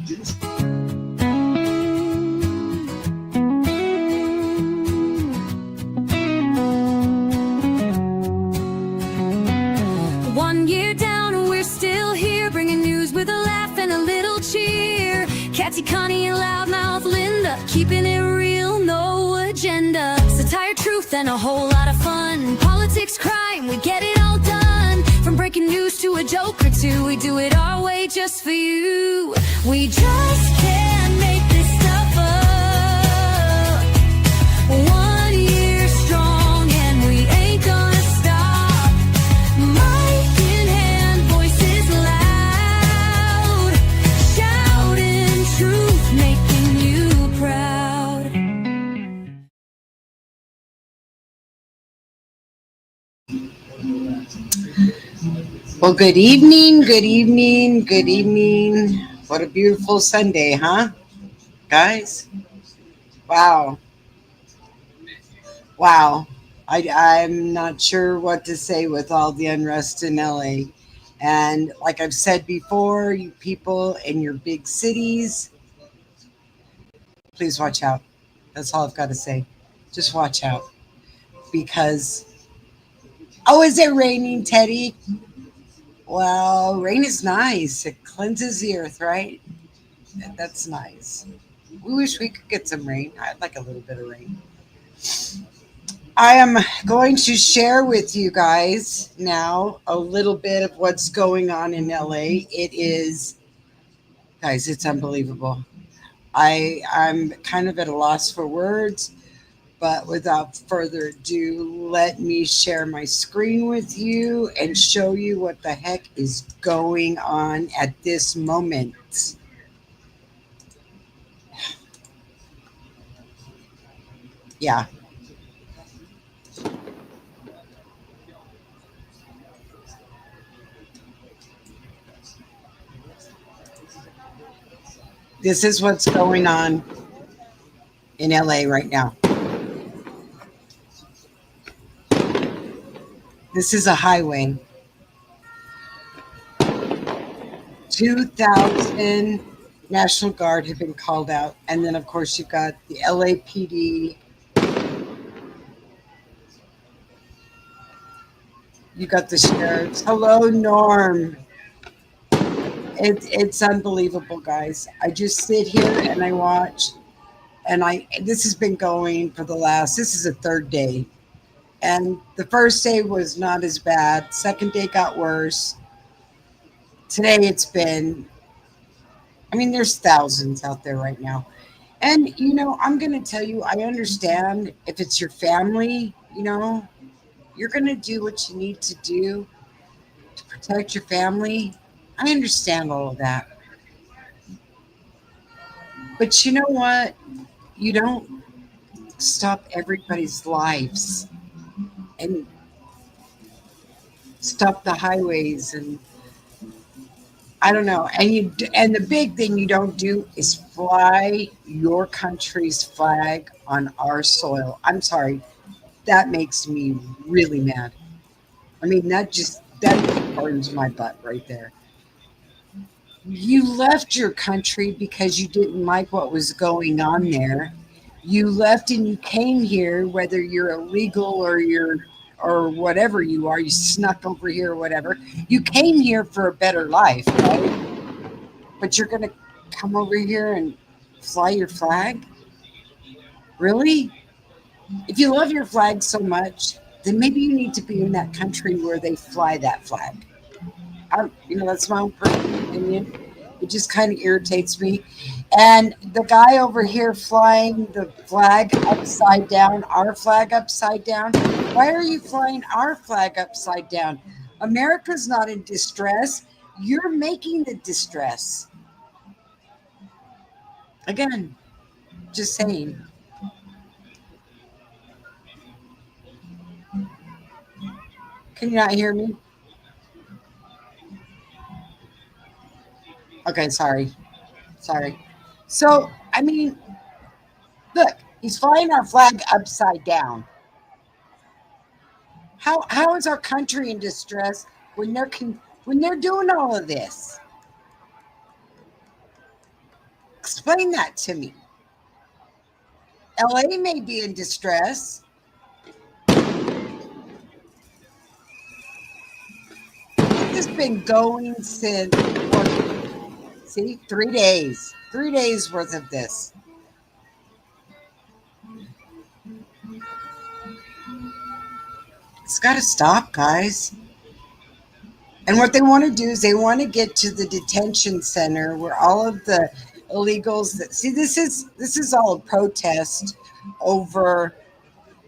1 year down and we're still here, bringing news with a laugh and a little cheer. Catty, Connie, and loudmouth Linda, keeping it real, no agenda. Satire, truth, and a whole lot of fun. Politics, crime, we get it all done. From breaking news to a joke or two, we do it our way just for you. We just can't make this stuff up. 1 year strong and we ain't gonna stop. Mic in hand, voices loud, shouting truth, making you proud. Well, good evening, good evening, good evening. What a beautiful Sunday, huh, guys? Wow. Wow. I'm not sure what to say with all the unrest in LA. And like I've said before, you people in your big cities, please watch out. That's all I've got to say. Just watch out. Because, oh, is it raining, Teddy? Well, rain is nice. It cleanses the earth, right? That's nice. We wish we could get some rain. I'd like a little bit of rain. I am going to share with you guys now a little bit of what's going on in LA. It is, guys, it's unbelievable. I'm kind of at a loss for words, but without further ado, let me share my screen with you and show you what the heck is going on at this moment. Yeah. This is what's going on in LA right now. This is a highway. 2,000 National Guard have been called out. And then, of course, you've got the LAPD. You got the sheriffs. Hello, Norm. It's unbelievable, guys. I just sit here and I watch. And this has been going for this is the third day. And the first day was not as bad. Second day got worse. Today it's been, there's thousands out there right now. And, I'm going to tell you, I understand if it's your family, you're going to do what you need to do to protect your family. I understand all of that. But you know what? You don't stop everybody's lives and stop the highways and I don't know. And the big thing you don't do is fly your country's flag on our soil. I'm sorry. That makes me really mad. That burns my butt right there. You left your country because you didn't like what was going on there. You left and you came here, whether you're illegal or whatever you are, you snuck over here or whatever. You came here for a better life, right? But you're going to come over here and fly your flag? Really? If you love your flag so much, then maybe you need to be in that country where they fly that flag. That's my own personal opinion. It just kind of irritates me. And the guy over here flying the flag upside down, our flag upside down. Why are you flying our flag upside down? America's not in distress. You're making the distress. Again, just saying. Can you not hear me? Okay, sorry. So, look, he's flying our flag upside down. How is our country in distress when they're doing all of this? Explain that to me. LA may be in distress. This has been going since, see, 3 days. 3 days worth of this. It's got to stop, guys. And what they want to do is they want to get to the detention center where all of the illegals that see this is all a protest over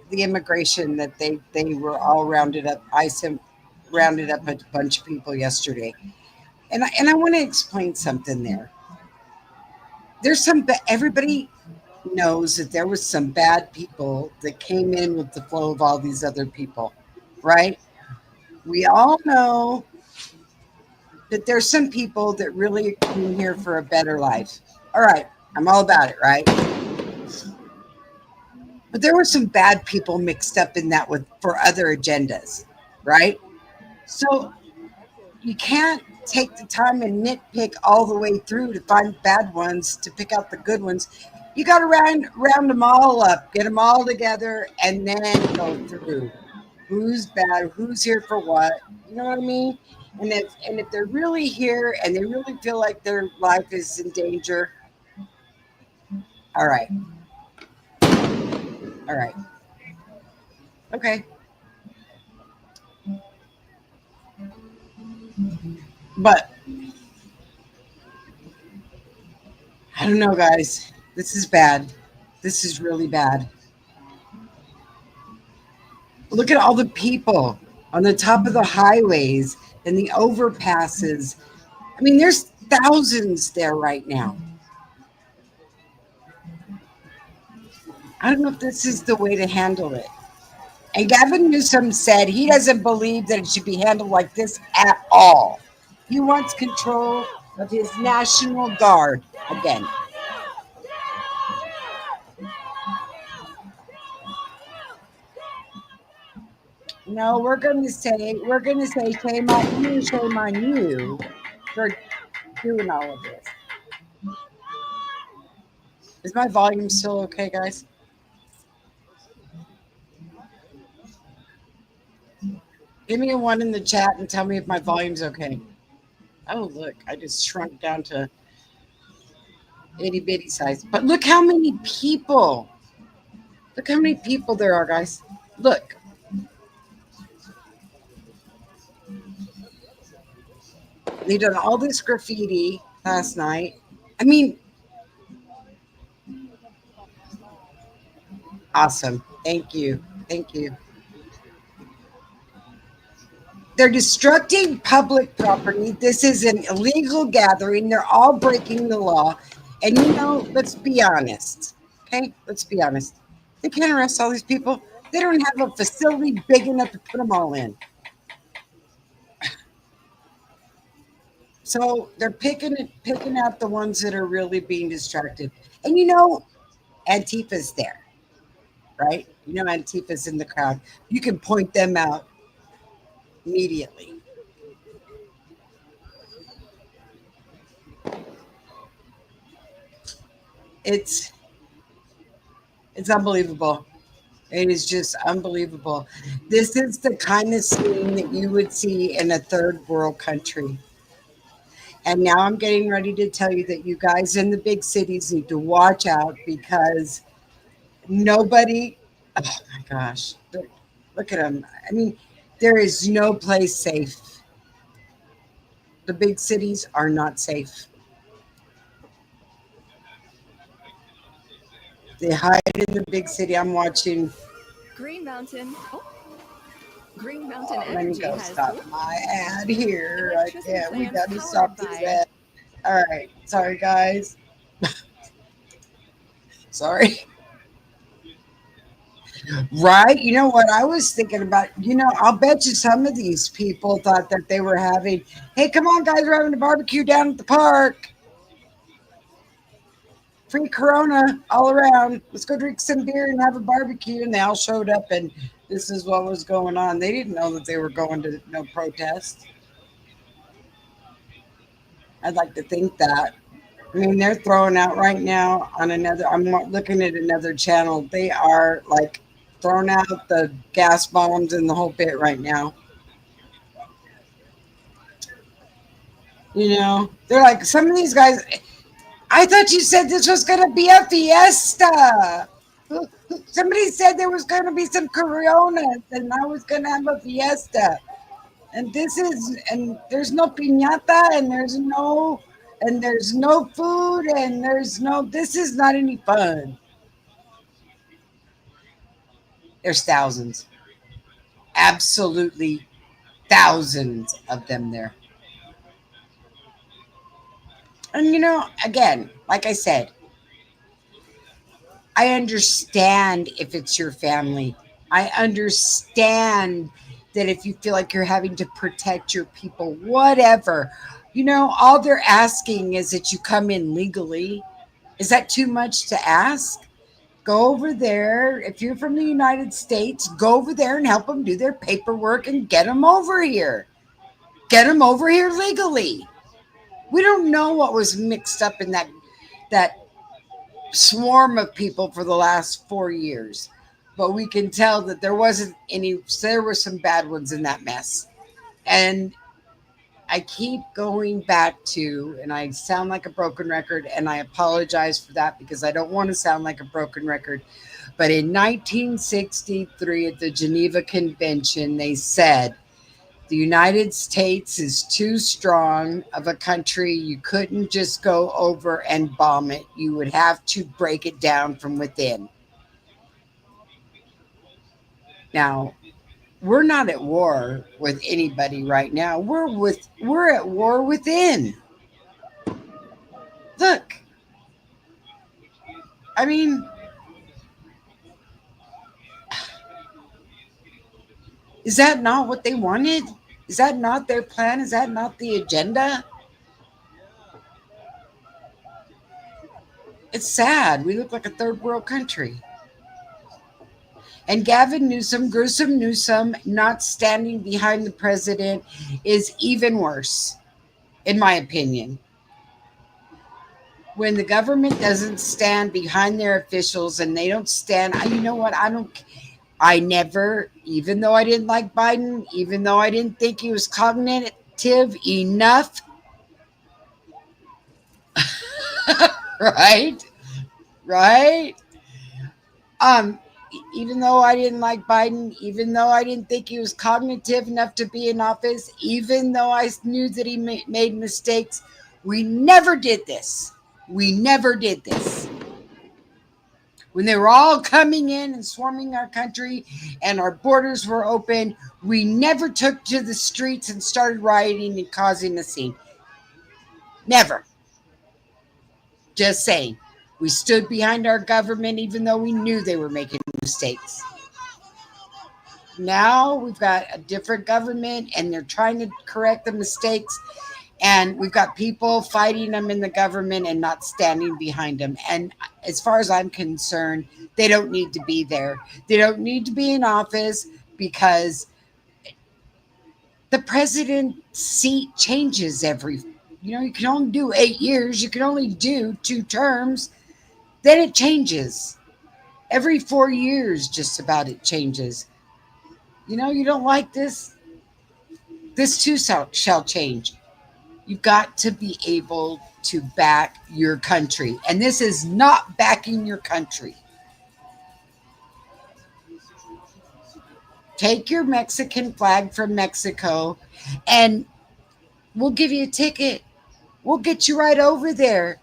the immigration that they were all rounded up. Rounded up a bunch of people yesterday, and I want to explain something there. There's everybody knows that there was some bad people that came in with the flow of all these other people, right? We all know that there's some people that really came here for a better life. All right, I'm all about it, right? But there were some bad people mixed up in that with for other agendas, right? So you can't take the time and nitpick all the way through to find bad ones to pick out the good ones. You got to round them all up, get them all together, and then go through who's bad, who's here for what. You know what I mean? And if they're really here and they really feel like their life is in danger, all right, all right, okay. But I don't know, guys. This is bad. This is really bad. Look at all the people on the top of the highways and the overpasses. I mean, there's thousands there right now. I don't know if this is the way to handle it. And Gavin Newsom said he doesn't believe that it should be handled like this at all. He wants control of his National Guard again. No, we're gonna say shame on you for doing all of this. Is my volume still okay, guys? Give me a one in the chat and tell me if my volume's okay. Oh, look, I just shrunk down to itty bitty size. But look how many people. Look how many people there are, guys. Look. They done all this graffiti last night. I mean, awesome. Thank you. Thank you. They're destructing public property. This is an illegal gathering. They're all breaking the law. And let's be honest. Okay? Let's be honest. They can't arrest all these people. They don't have a facility big enough to put them all in. So they're picking out the ones that are really being distracted. And Antifa's there, right? Antifa's in the crowd. You can point them out immediately. It's unbelievable. It is just unbelievable. This is the kind of scene that you would see in a third world country. And now I'm getting ready to tell you that you guys in the big cities need to watch out because nobody, oh my gosh, look at them. I mean, there is no place safe. The big cities are not safe. They hide in the big city. I'm watching. Green Mountain. Oh, Green Mountain Let me Energy go has stop my ad here. electricity Yeah, we plants got to powered stop this by- ad. All right. Sorry, guys. Sorry. Right? You know what I was thinking about? I'll bet you some of these people thought that they were having, hey, come on, guys, we're having a barbecue down at the park. Free Corona all around. Let's go drink some beer and have a barbecue. And they all showed up, and this is what was going on. They didn't know that they were going to no protest. I'd like to think that. I mean, they're throwing out right now on another. Looking at another channel. They are like throwing out the gas bombs and the whole bit right now. They're like some of these guys. I thought you said this was going to be a fiesta. Somebody said there was going to be some Coronas and I was going to have a fiesta. And there's no piñata and there's no food and this is not any fun. There's thousands, absolutely thousands of them there. And again, like I said, I understand if it's your family. I understand that if you feel like you're having to protect your people, whatever, all they're asking is that you come in legally. Is that too much to ask? Go over there. If you're from the United States, go over there and help them do their paperwork and get them over here. Get them over here legally. We don't know what was mixed up in that swarm of people for the last 4 years, but we can tell that there wasn't any. There were some bad ones in that mess, and I keep going back to, and I sound like a broken record, and I apologize for that because I don't want to sound like a broken record. But in 1963, at the Geneva Convention, they said the United States is too strong of a country. You couldn't just go over and bomb it. You would have to break it down from within. Now, we're not at war with anybody right now. We're at war within. Look, I mean, is that not what they wanted? Is that not their plan? Is that not the agenda? It's sad. We look like a third world country. And Gavin Newsom, Gruesome Newsom, not standing behind the president is even worse, in my opinion. When the government doesn't stand behind their officials and they don't stand, you know what? I never, even though I didn't like Biden, even though I didn't think he was cognitive enough, right? Right? Um, Even though I didn't like Biden, even though I didn't think he was cognitive enough to be in office, even though I knew that he made mistakes, we never did this. We never did this. When they were all coming in and swarming our country and our borders were open, we never took to the streets and started rioting and causing a scene. Never. Just saying. We stood behind our government even though we knew they were making mistakes. Now we've got a different government and they're trying to correct the mistakes. And we've got people fighting them in the government and not standing behind them. And as far as I'm concerned, they don't need to be there. They don't need to be in office because the president's seat changes you can only do 8 years. You can only do 2 terms. Then it changes. Every 4 years, just about it changes. You don't like this? This too shall change. You've got to be able to back your country. And this is not backing your country. Take your Mexican flag from Mexico and we'll give you a ticket. We'll get you right over there.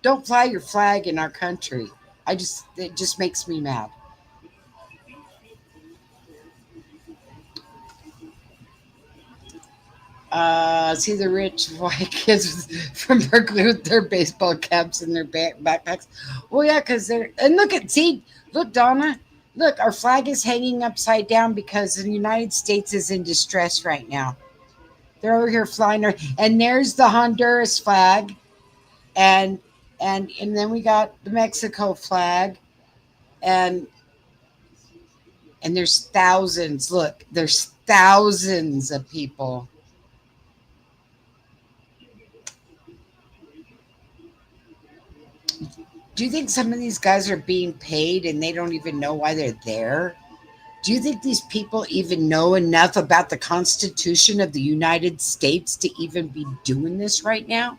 Don't fly your flag in our country. It just makes me mad. See the rich white kids from Berkeley with their baseball caps and their backpacks. Well, yeah, because look, Donna, look, our flag is hanging upside down because the United States is in distress right now. They're over here flying, and there's the Honduras flag, and then we got the Mexico flag, and there's thousands. Look, there's thousands of people. Do you think some of these guys are being paid and they don't even know why they're there? Do you think these people even know enough about the Constitution of the United States to even be doing this right now?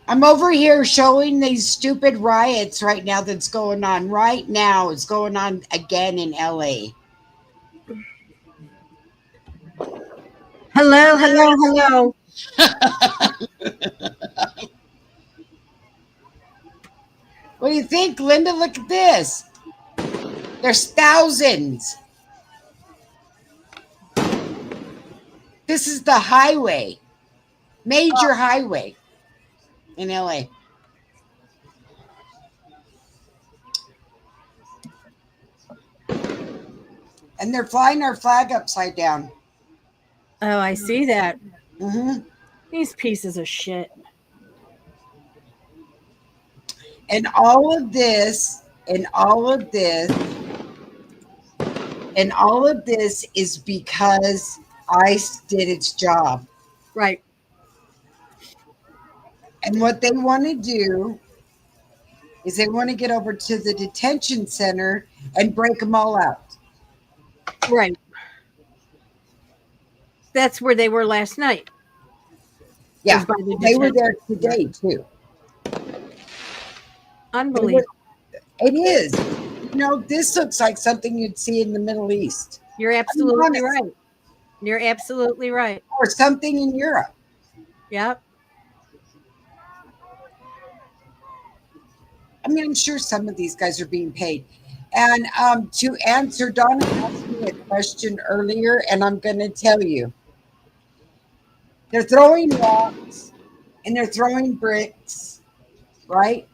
I'm over here showing these stupid riots right now that's going on right now. It's going on again in LA. Hello, hello, hello. What do you think, Linda? Look at this. There's thousands. This is the highway, major highway in LA. And they're flying our flag upside down. Oh, I see that. Hmm. These pieces of shit. And all of this, and all of this, and all of this is because ICE did its job. Right, And what they want to do is they want to get over to the detention center and break them all out. right. That's where they were last night. Yeah, Was by the they were there detention today too. Unbelievable. It is. You know, this looks like something you'd see in the Middle East. You're absolutely right. You're absolutely right. Or something in Europe. Yep. I mean, I'm sure some of these guys are being paid. And to answer, Donna asked me a question earlier, and I'm going to tell you. They're throwing rocks and they're throwing bricks, right?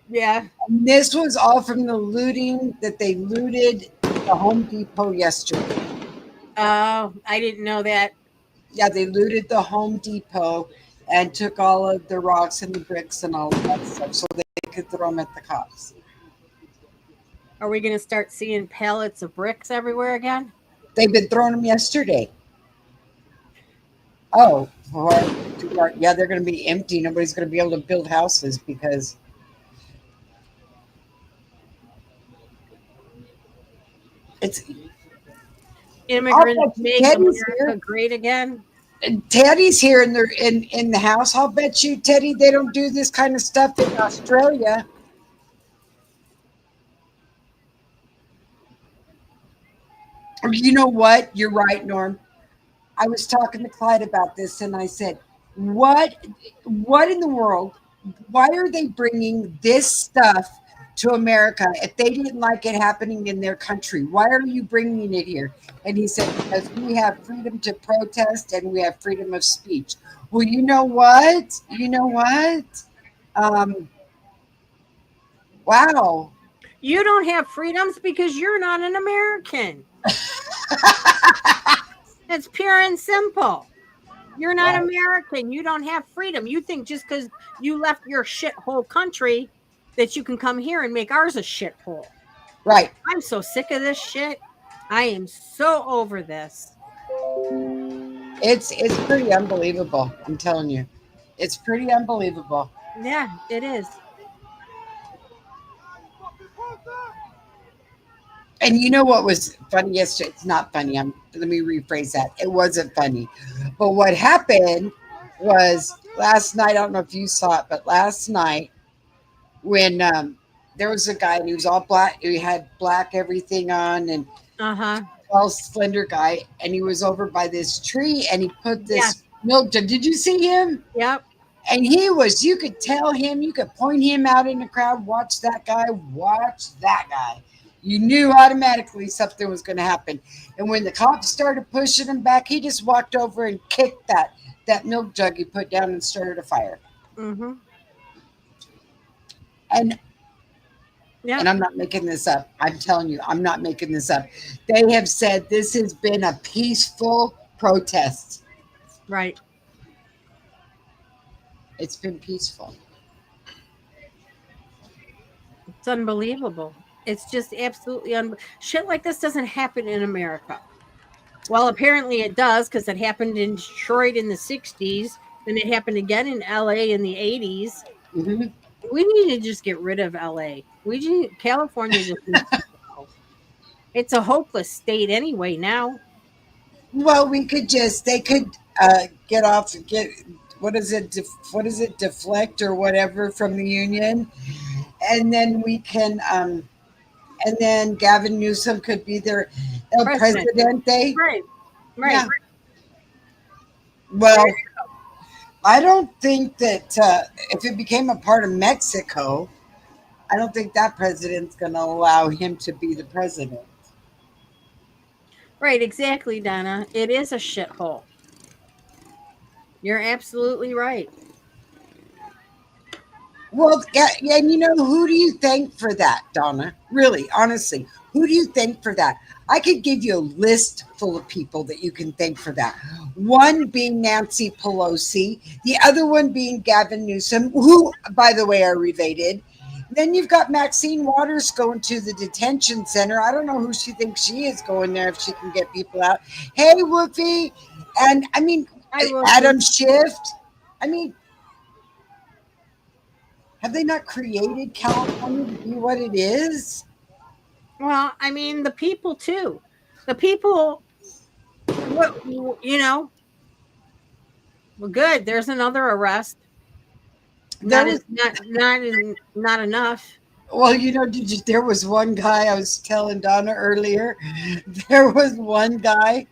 Yeah. And this was all from the looting that they looted the Home Depot yesterday. Oh, I didn't know that. Yeah, they looted the Home Depot and took all of the rocks and the bricks and all of that stuff so they could throw them at the cops. Are we going to start seeing pallets of bricks everywhere again? They've been throwing them yesterday. Oh, yeah, they're going to be empty. Nobody's going to be able to build houses because it's Immigrants make Teddy's America here. great again. Teddy's here in the house. I'll bet you, Teddy, they don't do this kind of stuff in Australia. You know what? You're right, Norm. I was talking to Clyde about this, and I said, "What in the world? Why are they bringing this stuff to America if they didn't like it happening in their country? Why are you bringing it here?" And he said, "Because we have freedom to protest and we have freedom of speech." Well, you know what? You know what? Um, wow. You don't have freedoms because you're not an American. It's pure and simple. You're not Right. American. You don't have freedom. You think just because you left your shithole country that you can come here and make ours a shithole. Right. I'm so sick of this shit. I am so over this. It's pretty unbelievable. I'm telling you, it's pretty unbelievable. Yeah, it is. And you know what was funny yesterday? It's not funny. Let me rephrase that. It wasn't funny. But what happened was last night, I don't know if you saw it, but last night when there was a guy and he was all black, he had black everything on and Uh-huh. tall, slender guy, and he was over by this tree and he put this Yes. milk jug. Did you see him? Yep. And he was, you could tell him, you could point him out in the crowd, watch that guy, watch that guy. You knew automatically something was going to happen. And when the cops started pushing him back, he just walked over and kicked that milk jug he put down and started a fire. Mm-hmm. And Yeah. and I'm not making this up. I'm telling you, I'm not making this up. They have said this has been a peaceful protest. Right. It's been peaceful. It's unbelievable. It's just absolutely shit like this doesn't happen in America. Well, apparently it does because it happened in Detroit in the 60s and it happened again in LA in the 80s. Hmm. We need to just get rid of LA. California just needs to go. It's a hopeless state anyway now. Well, we could just they could get off get what is it what is it deflect or whatever from the union, and then we can and then Gavin Newsom could be their El President. Presidente. Right. Right. Yeah. There. Well, I don't think that if it became a part of Mexico, I don't think that president's going to allow him to be the president. Right, exactly, Donna. It is a shithole. You're absolutely right. Well, yeah, yeah, and you know, who do you thank for that, Donna? Really, honestly, who do you thank for that? I could give you a list full of people that you can thank for that. One being Nancy Pelosi, the other one being Gavin Newsom, who, by the way, are related. Then you've got Maxine Waters going to the detention center. I don't know who she thinks she is going there if she can get people out. Hey, Whoopi. And I mean, I will. Adam Schiff. I mean, have they not created California to be what it is? Well, I mean, the people too. The people, what you know. Well, good. There's another arrest. There Not was, as not enough. well, you know, there was one guy I was telling Donna earlier. There was one guy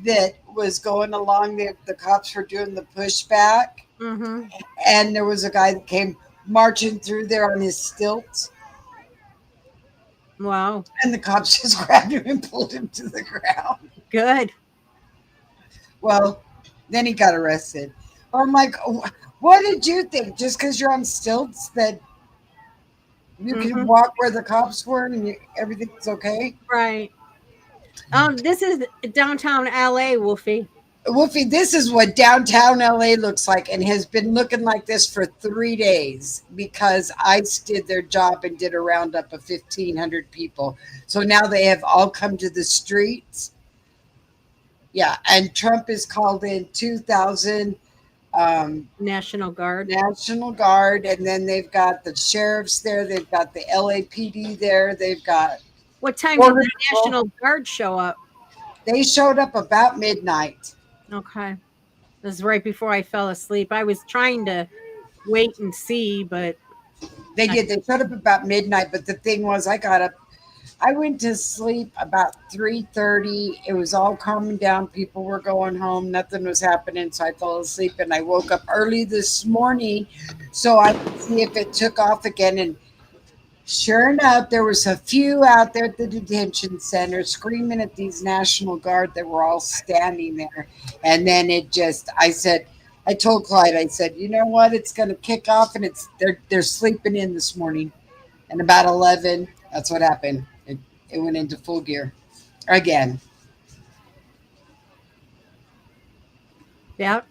that was going along. The cops were doing the pushback, Mm-hmm. and there was a guy that came marching through there on his stilts, Wow. and the cops just grabbed him and pulled him to the ground. Good. Well, then he got arrested. I'm like, what did you think? Just because you're on stilts that you can Mm-hmm. walk where the cops were and everything's okay? Right. This is downtown LA, Wolfie. Wolfie, this is what downtown LA looks like and has been looking like this for 3 days because ICE did their job and did a roundup of 1,500 people. So now they have all come to the streets. Yeah, and Trump has called in 2,000 National Guard. National Guard, and then they've got the sheriffs there. They've got the LAPD there. They've got What time did Border the Patrol. National Guard show up? They showed up about midnight. Okay. This is right before I fell asleep. I was trying to wait and see, but They did. They showed up about midnight. But the thing was, I got up. I went to sleep about 3:30. It was all calming down. People were going home. Nothing was happening. So I fell asleep and I woke up early this morning so I could see if it took off again. And sure enough, there was a few out there at the detention center screaming at these National Guard that were all standing there. And then I told Clyde, I said, you know what? It's going to kick off, and they're sleeping in this morning. And about 11, that's what happened. It went into full gear again. yeah.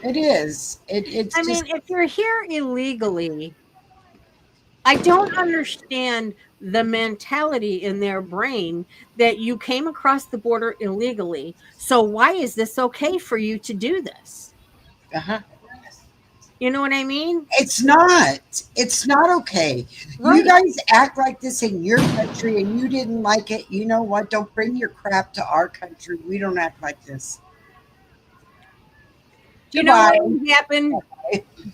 It is. It's I just mean, if you're here illegally, I don't understand the mentality in their brain that you came across the border illegally. So why is this okay for you to do this? uh-huh. You know what I mean? It's not. It's not okay. You Right. guys act like this in your country and you didn't like it. You know what? Don't bring your crap to our country. We don't act like this. Do you know what Goodbye. would happen?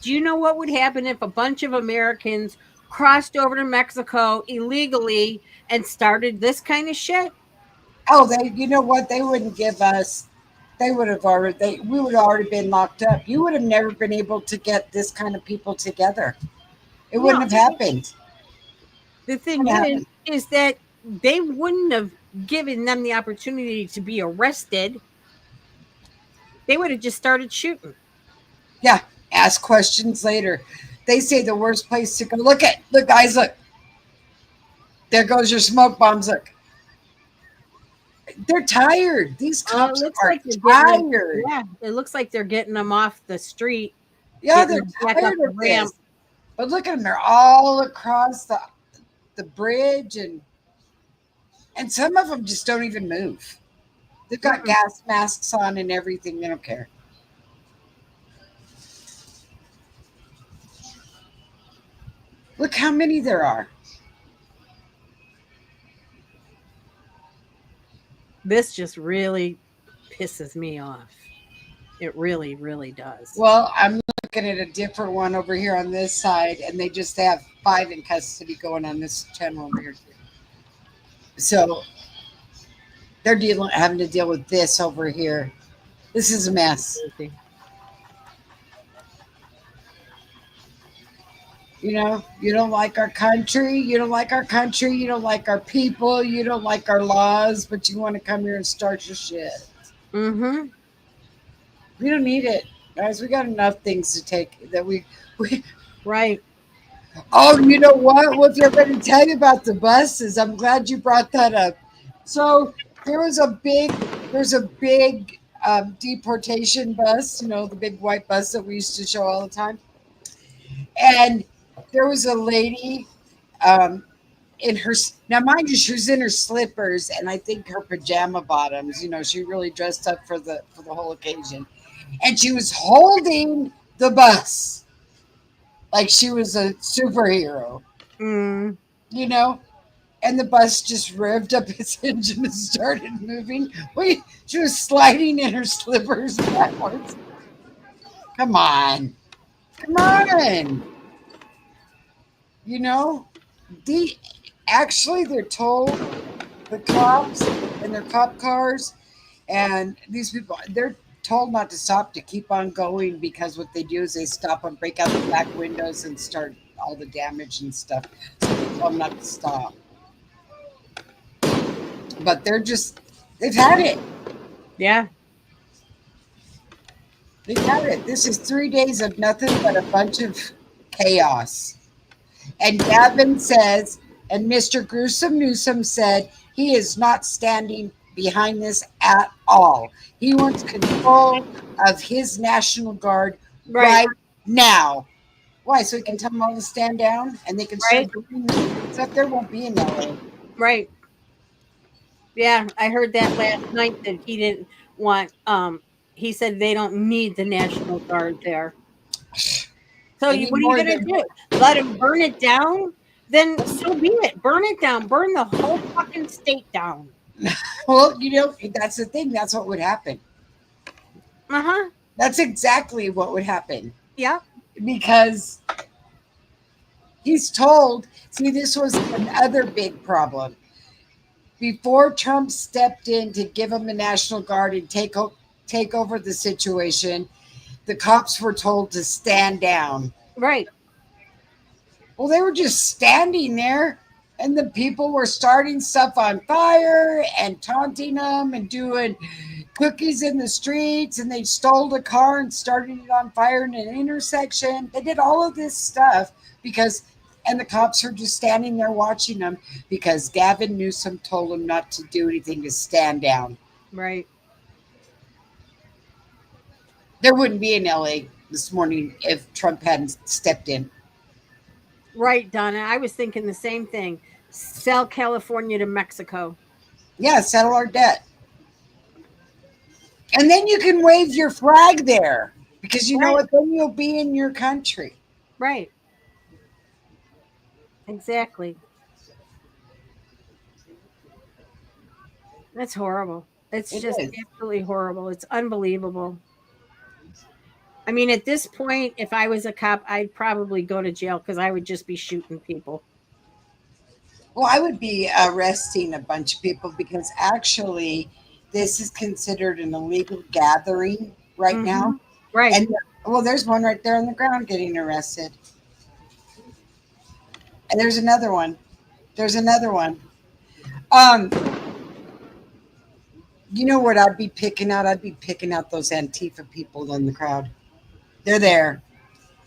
Do you know what would happen if a bunch of Americans crossed over to Mexico illegally and started this kind of shit? Oh, you know what? They wouldn't give us, they would have already, we would have already been locked up. You would have never been able to get this kind of people together. It wouldn't No. have happened. The It thing wouldn't have happened. is that they wouldn't have given them the opportunity to be arrested. They would have just started shooting. Yeah. Ask questions later. They say the worst place to go. Look, guys, look. There goes your smoke bombs. Look. They're tired. These It cops looks are like they're getting them, tired. yeah, it looks like they're getting them off the street, Yeah, getting they're them back up tired the of ramp. this. But look at them. They're all across the bridge, and some of them just don't even move. They've got gas masks on and everything. They don't care. Look how many there are. This just really pisses me off. It really, really does. Well, I'm looking at a different one over here on this side, and they just have 5 in custody going on this channel over here. So they're having to deal with this over here. This is a mess. You know, you don't like our country, you don't like our country, you don't like our people, you don't like our laws, but you want to come here and start your shit. Mm-hmm. We don't need it, guys. We got enough things to take that we Right. Oh, you know what? What they're going to tell you about the buses? I'm glad you brought that up. So there's a big deportation bus. You know, the big white bus that we used to show all the time. And there was a lady in her. Now, mind you, she was in her slippers and I think her pajama bottoms. You know, she really dressed up for the whole occasion, and she was holding the bus like she was a superhero. Mm. You know, and the bus just revved up its engine and started moving. She was sliding in her slippers backwards. Come on. Come on. You know, they're told, the cops and their cop cars and these people, they're told not to stop, to keep on going, because what they do is they stop and break out the back windows and start all the damage and stuff. So they tell them not to stop. But they've had it. Yeah. They've had it. This is 3 days of nothing but a bunch of chaos. And Gavin says, and Mr. Gruesome Newsom said, he is not standing behind this at all. He wants control of his National Guard right now. Why? So he can tell them all to stand down and they can start doing except there won't be in LA. Right. Yeah, I heard that last night that he didn't want he said they don't need the National Guard there. So what are you gonna do? Let him burn it down? Then so be it. Burn it down. Burn the whole fucking state down. Well, you know, that's the thing. That's what would happen. Uh-huh. That's exactly what would happen. Yeah. Because he's told, see, this was another big problem. Before Trump stepped in to give him the National Guard and take over the situation, the cops were told to stand down. Right. Well, they were just standing there, and the people were starting stuff on fire and taunting them and doing cookies in the streets, and they stole a car and started it on fire in an intersection. They did all of this stuff and the cops are just standing there watching them because Gavin Newsom told them not to do anything, to stand down. Right. There wouldn't be in LA this morning if Trump hadn't stepped in. Right, Donna. I was thinking the same thing. Sell California to Mexico. Yeah, settle our debt. And then you can wave your flag there because you know what? Then you'll be in your country. Right. Exactly. That's horrible. It's just absolutely horrible. It's unbelievable. I mean, at this point, if I was a cop, I'd probably go to jail because I would just be shooting people. Well, I would be arresting a bunch of people because actually this is considered an illegal gathering right now. Right. And well, there's one right there on the ground getting arrested. And there's another one. You know what I'd be picking out? I'd be picking out those Antifa people in the crowd. They're there.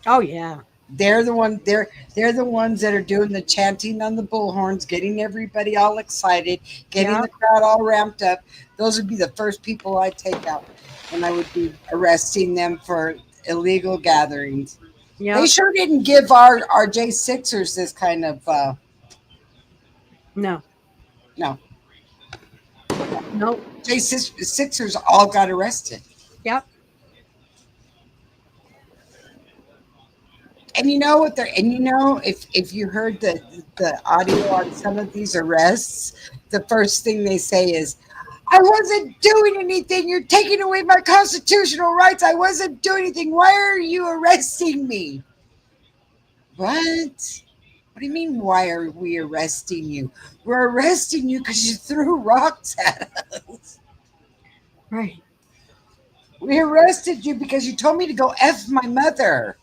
Oh yeah. They're the ones that are doing the chanting on the bullhorns, getting everybody all excited, getting the crowd all ramped up. Those would be the first people I'd take out, and I would be arresting them for illegal gatherings. Yep. They sure didn't give our J6ers this kind of No. No. Sixers all got arrested. Yep. And you know what they're and you know if you heard the audio on some of these arrests, the first thing they say is, I wasn't doing anything. You're taking away my constitutional rights. I wasn't doing anything. Why are you arresting me? What? What do you mean, why are we arresting you? We're arresting you because you threw rocks at us. Right. We arrested you because you told me to go F my mother.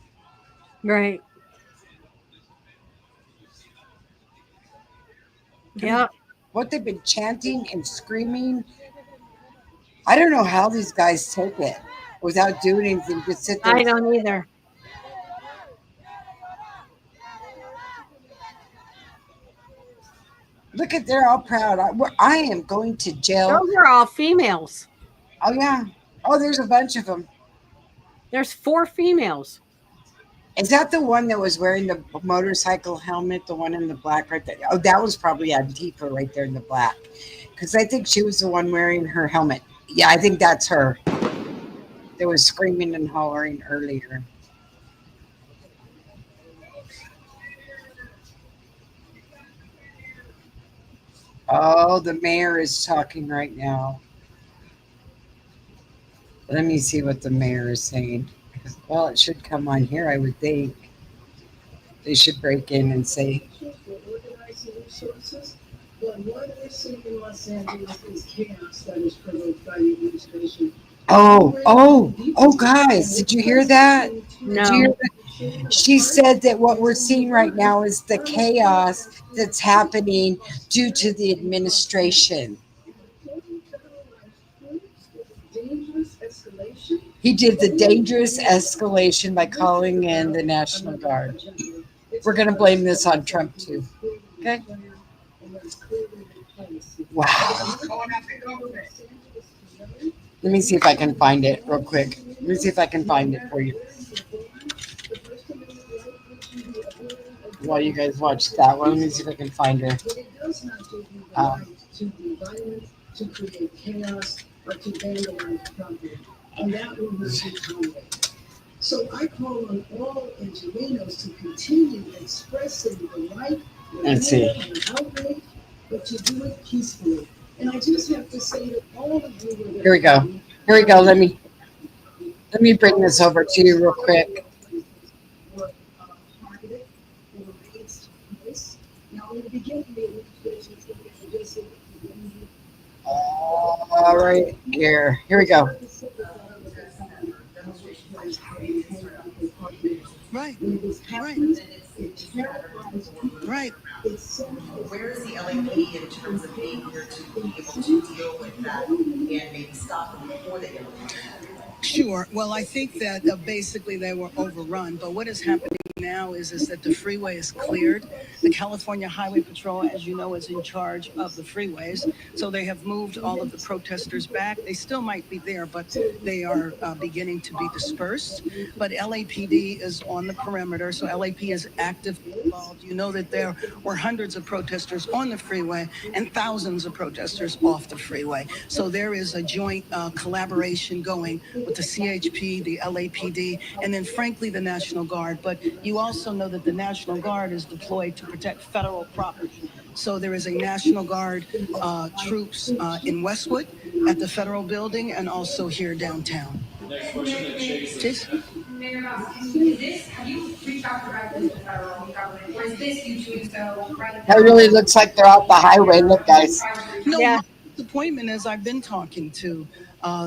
Right. I mean, Yep. what they've been chanting and screaming. I don't know how these guys take it without doing anything. Just sit there. I don't either. Look at, they're all proud. I am going to jail. Those are all females. Oh, yeah. Oh, there's a bunch of them. There's 4 females. Is that the one that was wearing the motorcycle helmet? The one in the black right there? Oh, that was probably Antifa right there in the black. Because I think she was the one wearing her helmet. Yeah, I think that's her. That was screaming and hollering earlier. Oh, the mayor is talking right now. Let me see what the mayor is saying. Well, it should come on here, I would think. They should break in and say, organizing resources, but what we're seeing in Los Angeles is chaos that is provoked by the administration. oh, guys, did you hear that? Did you hear No. that? She said that what we're seeing right now is the chaos that's happening due to the administration. Dangerous escalation. He did the dangerous escalation by calling in the National Guard. We're going to blame this on Trump, too. Okay? Wow. Let me see if I can find it real quick. Let me see if I can find it for you. While you guys watch that one, let me see if I can find her. But it does not give you the Um, right to be violent, to create chaos, or to vandalize property. And that will not be tolerated. So I call on all Angelenos to continue expressing the right, the Let's see. anger, and outrage, but to do it peacefully. And I just have to say that all of you were there. Here we go. Here we go. Let me bring this over to you real quick. Were targeted, they were raised twice. Now, in the beginning, the administration said they were just All right, here. Here we go. Right, right, right. Where is the LAPD in terms of being here to be able to deal with that and maybe stop them before they get overrun? Sure. Well, I think that basically they were overrun. But what is happening now is that the freeway is cleared. The California Highway Patrol, as you know, is in charge of the freeways. So they have moved all of the protesters back. They still might be there, but they are beginning to be dispersed. But LAPD is on the perimeter, so LAP is actively involved. You know that there were hundreds of protesters on the freeway and thousands of protesters off the freeway. So there is a joint collaboration going with the CHP, the LAPD, and then frankly the National Guard. But you also know that the National Guard is deployed to protect federal property. So there is a National Guard troops in Westwood at the federal building and also here downtown. Jason? Mayor, is this, have you reached out directly to the federal government, or is this you doing so right That now? really looks like they're off the highway. Look, guys. No, Yeah. my disappointment is I've been talking to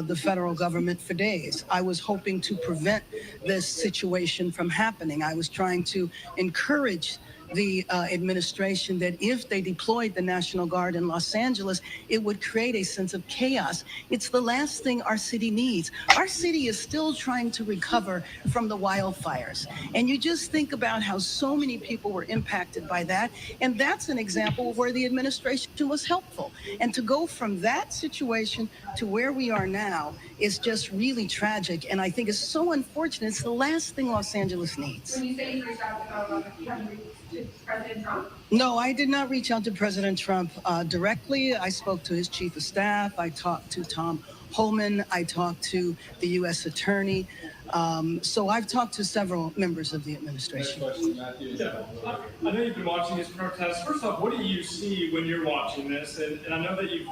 the federal government for days. I was hoping to prevent this situation from happening. I was trying to encourage the administration that if they deployed the National Guard in Los Angeles, it would create a sense of chaos. It's the last thing our city needs. Our city is still trying to recover from the wildfires. And you just think about how so many people were impacted by that. And that's an example of where the administration was helpful. And to go from that situation to where we are now is just really tragic. And I think it's so unfortunate. It's the last thing Los Angeles needs. When you say you reached out to the federal government, have you to President Trump? No, I did not reach out to President Trump directly. I spoke to his chief of staff. I talked to Tom Homan. I talked to the U.S. Attorney. So I've talked to several members of the Next administration. question, Matthew. Yeah, I know you've been watching this protest. First off, what do you see when you're watching this? And I know that you've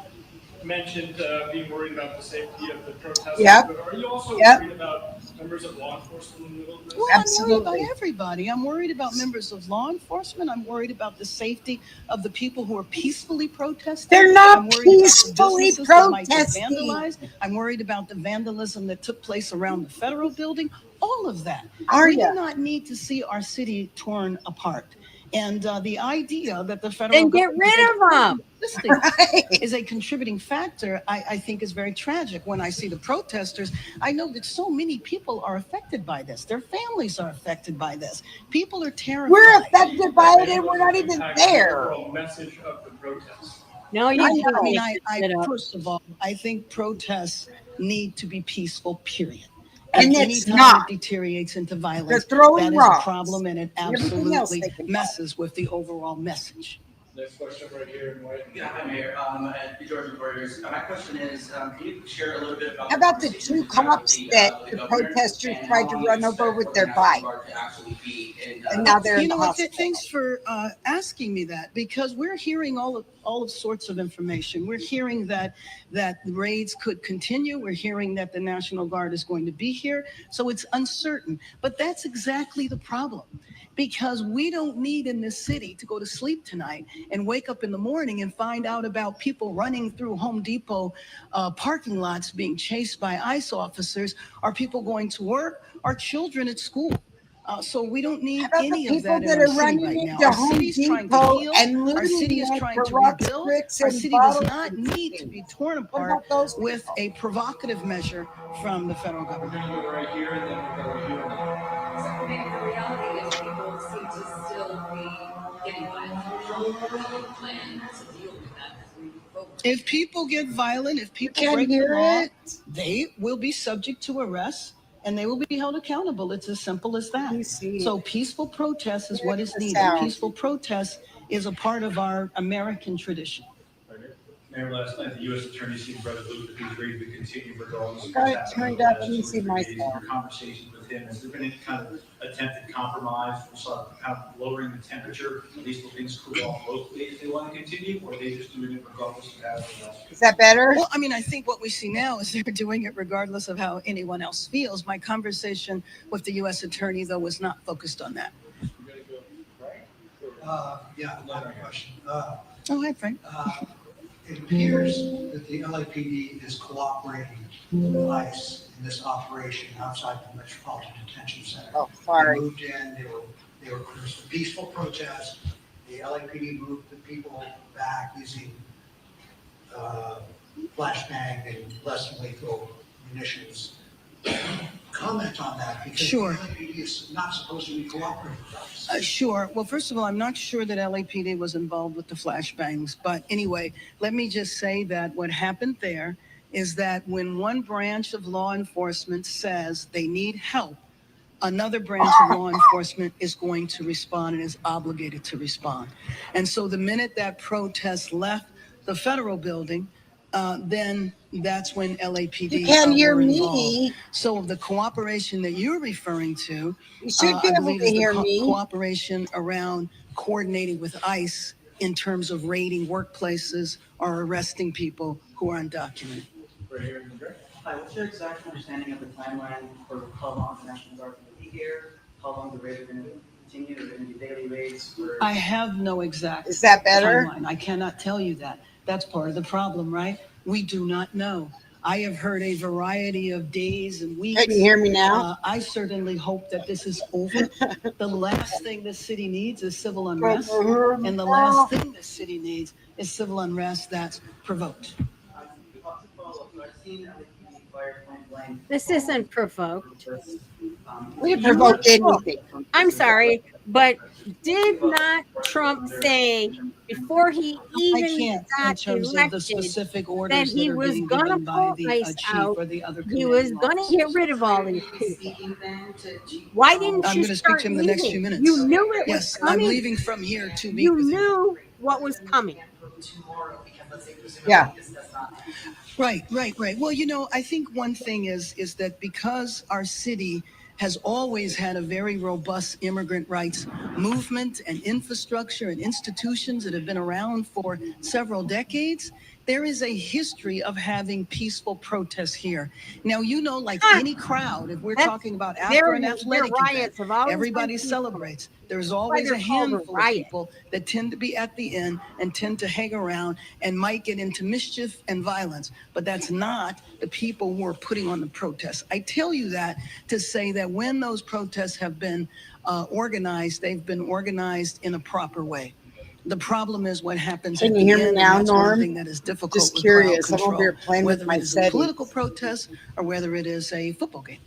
mentioned being worried about the safety of the protesters, Yep. but are you also Yep. worried about members of law enforcement in the middle of this? Well, Absolutely. I'm worried about everybody. I'm worried about members of law enforcement. I'm worried about the safety of the people who are peacefully protesting. They're not I'm worried about the peacefully businesses that might get protesting. vandalized. I'm worried about the vandalism that took place around the federal building. All of that. Are We ya? do not need to see our city torn apart. And the idea that the federal Then get rid of them. Right. is a contributing factor, I think is very tragic. When I see the protesters, I know that so many people are affected by this. Their families are affected by this. People are terrified. We're affected by it and we're not even there. The overall message of the protest. No, you I can't know. make this shit up. First of all, I think protests need to be peaceful, period. And And it's anytime not. it deteriorates into They're violence, throwing that is rocks. a problem, and it Everything else absolutely they can messes with the overall message. Next question right here in white. Yeah, hi, Mayor. The Georgia Reporters. My question is, can you share a little bit about How about the conversation two you had with cops that with the governor protesters and tried how to long you run over expect with for their the National bike? Guard to actually be in, And now they're in You the know what? hospital. Thanks for asking me that, because we're hearing all of sorts of information. We're hearing that the raids could continue. We're hearing that the National Guard is going to be here. So it's uncertain. But that's exactly the problem, because we don't need in this city to go to sleep tonight and wake up in the morning and find out about people running through Home Depot parking lots being chased by ICE officers, or people going to work, or children at school. So we don't need How about the any of people that in that our are city running right now. into Our Home city's trying to Depot heal. and Our city is looting trying for to rocks, rebuild. bricks, Our and city does bottles not and need to things? be torn What apart about those with people? a provocative measure from the federal We're government. gonna go right here and then we'll go right here. So maybe the reality is people seem to still be getting violent. How do you plan to deal with that as we move forward? If people get violent, if You people can't break the hear law, it. they will be subject to arrest and they will be held accountable. It's as simple as that. You see So it. peaceful protest is what is The needed. sound. Peaceful protest is a part of our American tradition. Right here. Mayor, last night, the U.S. Attorney seemed resolute that these raids would continue regardless of Got what's it happening turned over up. the Let me last see 2 or 3 days. In myself. your conversations with him, has there been any kind of attempted compromise, or sort of kind of lowering the temperature, at least when things cool off locally, if they want to continue, or are they just doing it regardless of how everyone else? Is that better? Well, I mean, I think what we see now is they're doing it regardless of how anyone else feels. My conversation with the U.S. Attorney, though, was not focused on that. You gotta go right. Yeah, another question. Oh, hi, Frank. It appears that the LAPD is cooperating with ICE in this operation outside the Metropolitan Detention Center. Oh, They sorry. moved in, there was a peaceful protest. The LAPD moved the people back using flashbang and less lethal munitions. Comment on that, because Sure. the LAPD is not supposed to be cooperating with ICE. Sure. Well, first of all, I'm not sure that LAPD was involved with the flashbangs. But anyway, let me just say that what happened there is that when one branch of law enforcement says they need help, another branch of law enforcement is going to respond and is obligated to respond. And so the minute that protest left the federal building, then that's when LAPD You can't hear were involved. me. So the cooperation that you're referring to, You should be I able believe to is the hear me. cooperation around coordinating with ICE in terms of raiding workplaces or arresting people who are undocumented. Right here in the gray. Hi, what's your exact understanding of the timeline for how long the National Guard will be here? How long the raids are going to continue? Are there going to be daily raids? I have no exact Is that better? timeline. I cannot tell you that. That's part of the problem, right? We do not know. I have heard a variety of days and weeks. Can you hear me now? I certainly hope that this is over. The last thing this city needs is civil unrest. And the last thing this city needs is civil unrest that's provoked. I've seen LAPD fire point blank. This isn't provoked. We didn't provoke anything. I'm sorry, but did not Trump say before he I even can't in got terms of the elected specific that orders that he are was being going to given by pull the ICE chief out. or the other He was commanding going to get officers. rid of all Are these you people. speaking then to Chief? Why didn't I'm you going to speak start to him in the next few leaving? minutes. You knew it was Yes, I'm coming. leaving from here to meet You with him. knew what was coming. Tomorrow, because let's say presumably Yeah. this does not happen. Right. Well, I think one thing is that because our city has always had a very robust immigrant rights movement and infrastructure and institutions that have been around for several decades, there is a history of having peaceful protests here. Now, like Huh, any crowd, if we're that's talking about after their an their athletic event, riots have always been everybody peaceful. celebrates. There's That's why always they're a called a handful of riot. people that tend to be at the end and tend to hang around and might get into mischief and violence. But that's not the people who are putting on the protests. I tell you that to say that when those protests have been organized, they've been organized in a proper way. The problem is what happens Can at you the hear me end, and now, that's one Norm? thing that is difficult Just with crowd curious. I'm over control, here playing with whether my it is a political settings. protest or whether it is a football game.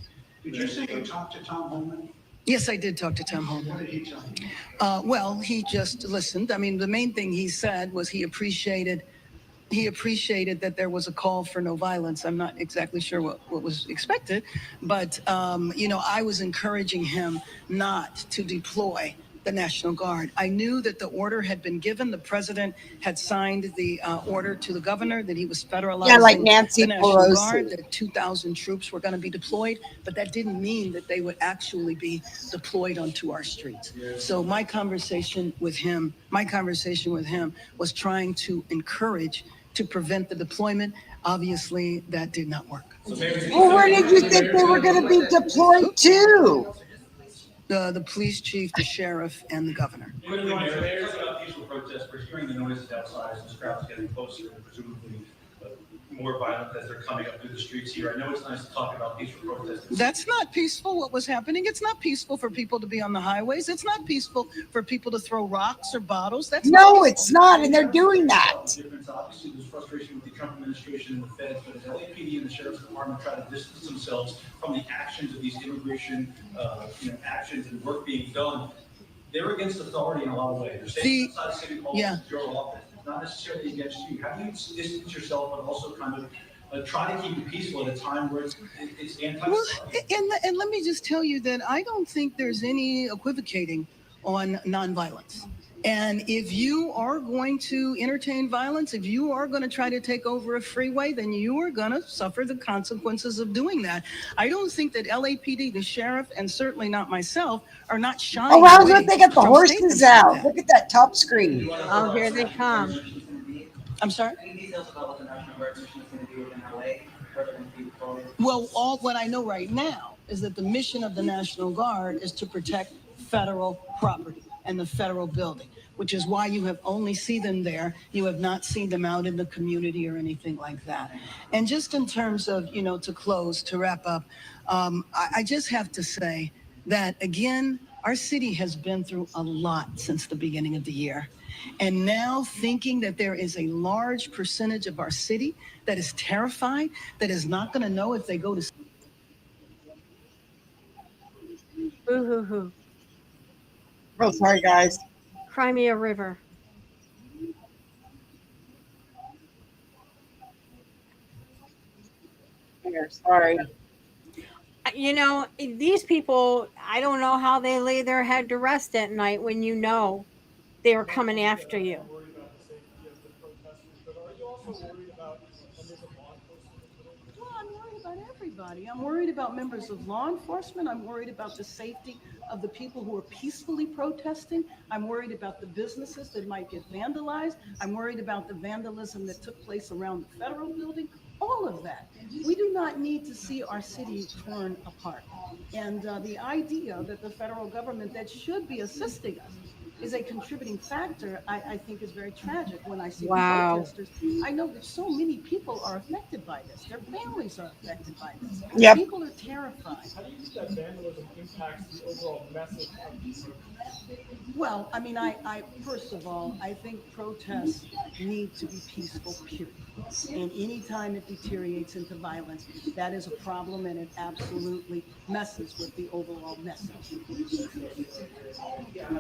Did you say you talked to Tom Holman? Yes, I did talk to Tom Holman. What did he tell you? Well, he just listened. I mean, the main thing he said was he appreciated that there was a call for no violence. I'm not exactly sure what was expected, but I was encouraging him not to deploy the National Guard. I knew that the order had been given. The president had signed the order to the governor that he was Yeah, like federalizing the Nancy National Guard, Pelosi. that 2,000 troops were going to be deployed, but that didn't mean that they would actually be deployed onto our streets. So my conversation with him was trying to encourage to prevent the deployment. Obviously, that did not work. Well, where did you think they were going to be deployed to? The police chief, the sheriff, and the governor. Quickly, Mayor, there's about peaceful protests. We're hearing the noises outside as this crowd's getting closer and presumably more violent as they're coming up through the streets here. I know it's nice to talk about peaceful protests. That's not peaceful, what was happening. It's not peaceful for people to be on the highways. It's not peaceful for people to throw rocks or bottles. That's not No, peaceful. it's not, and they're doing that. Difference, obviously, there's frustration with the Trump administration and the feds, but as LAPD and the sheriff's department try to distance themselves from the actions of these immigration, actions and work being done, they're against authority in a lot of ways. They're saying outside City Hall, it's your office, not necessarily against you. How do you distance yourself, but also kind of try to keep it peaceful at a time where it's anti? Well, and let me just tell you that I don't think there's any equivocating on nonviolence. And if you are going to entertain violence, if you are going to try to take over a freeway, then you are going to suffer the consequences of doing that. I don't think that LAPD, the sheriff, and certainly not myself, are not shying Oh, wow, away look, they got the from horses statements like out. that. Look at that top screen. Oh, here they come. I'm sorry? Any details about what the National Guard mission is going to be within LA? Well, all what I know right now is that the mission of the National Guard is to protect federal property and the federal building, which is why you have only seen them there. You have not seen them out in the community or anything like that. And just in terms of, to wrap up, I just have to say that, again, our city has been through a lot since the beginning of the year. And now thinking that there is a large percentage of our city that is terrified, that is not going to know if they go to. Boo hoo hoo. Oh, sorry, guys. Crimea River. Here, sorry. These people, I don't know how they lay their head to rest at night when they were coming after you. Worried about the safety of the protesters, but are you also worried about members of law enforcement as well? Well, I'm worried about everybody. I'm worried about members of law enforcement. I'm worried about the safety of the people who are peacefully protesting. I'm worried about the businesses that might get vandalized. I'm worried about the vandalism that took place around the federal building. All of that. We do not need to see our city torn apart. And the idea that the federal government that should be assisting us is a contributing factor, I think is very tragic when I see Wow. protesters. I know that so many people are affected by this. Their families are affected by this. Yep. People are terrified. How do you think that vandalism impacts the overall message of the protest? Well, I mean, I first of all, I think protests need to be peaceful, period. And anytime it deteriorates into violence, that is a problem, and it absolutely messes with the overall message.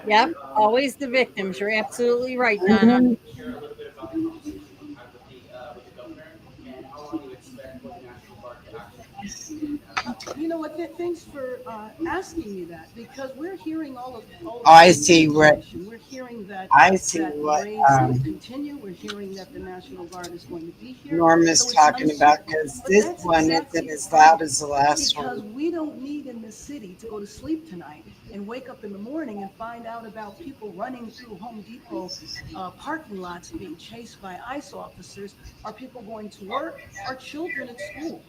Yep. always the victims. You're absolutely right, Donna. Mhm. Share a little bit about the conversation you had with the governor and how long you expect for the National Guard to actually be You know what? Thanks for asking me that because we're hearing all of the I same see what information. We're hearing I see that the what raids will continue. We're hearing that the National Guard is going to be here. Norm is So it's talking about uncertain. because But this that's one isn't exactly the as loud problem as the last because one. we don't need in this city to go to sleep tonight and wake up in the morning and find out about people running through Home Depot parking lots being chased by ICE officers. Are people going to work? Are children at school?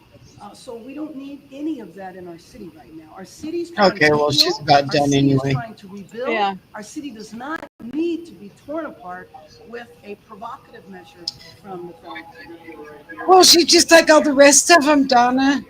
So we don't need any of that in our city right now. Our city's trying Okay, to well, she's heal. about Our done city is anyway. trying to rebuild. Yeah. Our city does not need to be torn apart with a provocative measure from the federal government. Well, she's just like all the rest of them, Donna.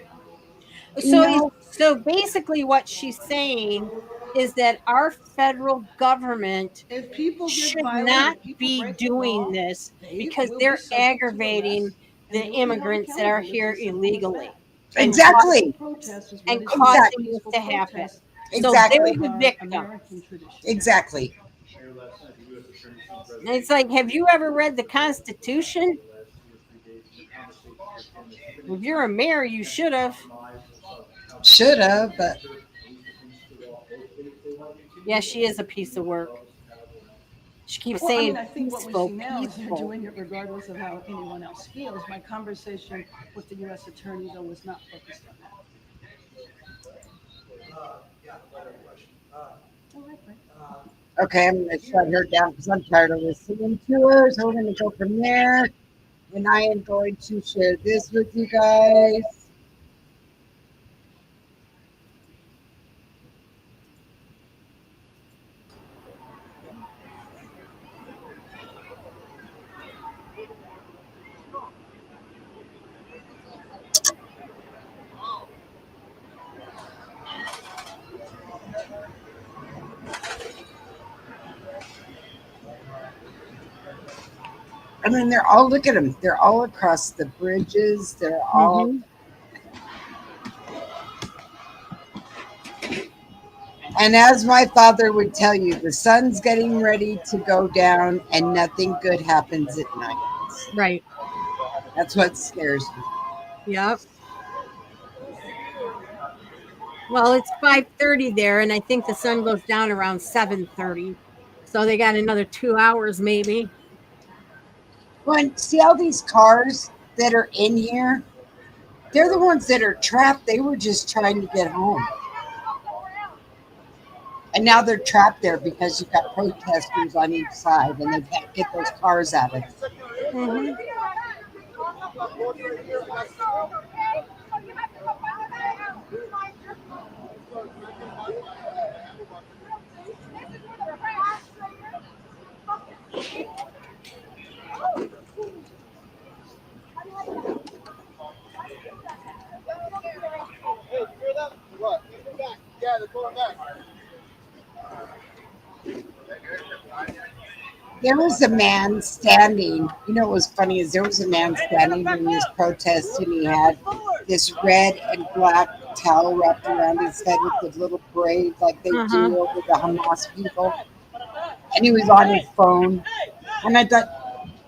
You So know, so basically what she's saying is that our federal government If people get should violent, not if people be break the doing law, this they because will be they're subject to aggravating arrest and the they'll be held immigrants that are accountable. It's here as simple as that. illegally and So peaceful exactly, protest is what and it is. exactly, causing this Peaceful to happen. protest is So part they're of exactly, the our victim. American tradition. exactly. Mayor, last night, the U.S. Attorney seems And it's resonated like, with have you ever read the Constitution? the last 2 or 3 days in your conversations with him. Has he been If able you're a to mayor, you should have. compromise or solve Should accountability have, in the but future? At least if things still go off both ways, they want to Yeah, continue, she or is a can piece you of hold work. us accountable enough? She keeps Well, I mean, saying I think what we see peaceful, now is they're peaceful. doing it regardless of how anyone else feels. My conversation with the U.S. attorney, though, was not focused on that. Yeah, I have a question. All right, Frank. okay, I'm going to shut her down because I'm tired of listening to her. So we're going to go from there. And I am going to share this with you guys. I mean, they're all, look at them. They're all across the bridges. They're all, Hmm. and as my father would tell you, the sun's getting ready to go down and nothing good happens at night. Right. That's what scares me. Yep. Well, it's 5:30 there, and I think the sun goes down around 7:30. So they got another 2 hours, maybe. When see all these cars that are in here, they're the ones that are trapped. They were just trying to get home. And now they're trapped there because you've got protesters on each side and they can't get those cars out of there. Hmm. There was a man standing. You know what was funny is there was a man standing during this protest and he had this red and black towel wrapped around his head with the little braid like they Uh-huh. do over the Hamas people. And he was on his phone. And I thought,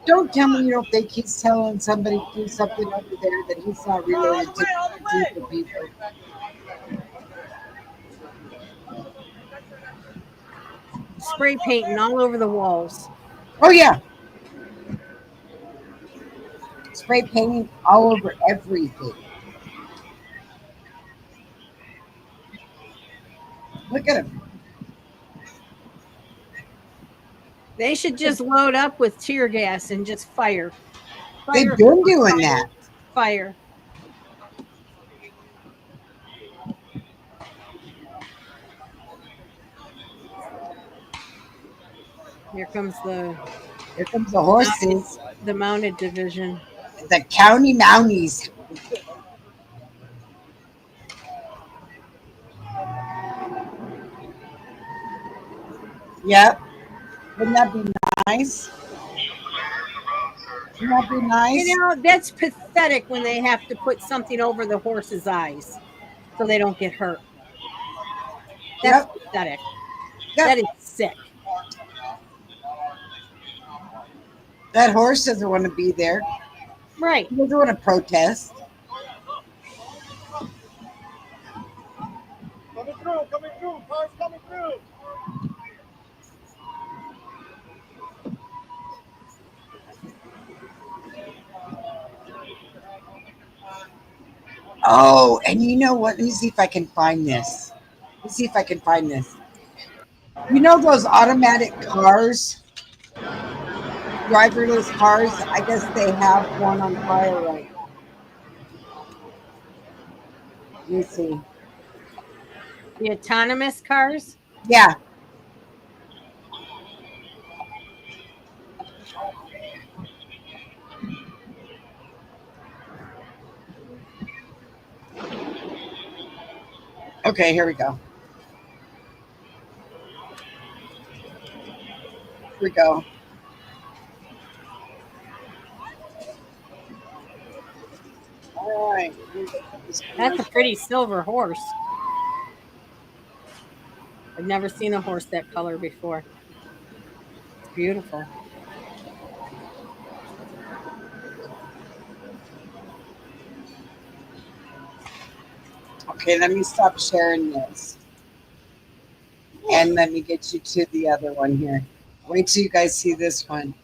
don't tell me you don't think he's telling somebody to do something over there that he's not related to the Antifa people. Spray painting all over the walls. Oh yeah, spray painting all over everything. Look at him. They should just load up with tear gas and just fire. They've Fire, been doing fire, that. fire. Here comes Here comes the mounted, horses, the mounted division. the county mounties. Yep. Wouldn't that be nice? Wouldn't that be You nice? know, that's pathetic when they have to put something over the horse's eyes so they don't get hurt. That's Yep. pathetic. Yep. That is sick. That horse doesn't want to be there. Right. He doesn't want to protest. Coming through, cars coming through. Oh, and you know what? Let me see if I can find this. Let me see if I can find this. You know those automatic cars, driverless cars? I guess they have one on fire right now. Let me see. The autonomous cars. Yeah. Okay, here we go. Here we go. All right. That's a pretty silver horse. I've never seen a horse that color before. It's beautiful. Okay, let me stop sharing this. And let me get you to the other one here. Wait till you guys see this one.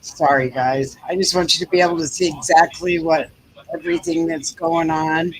Sorry, guys. I just want you to be able to see exactly what everything that's going on.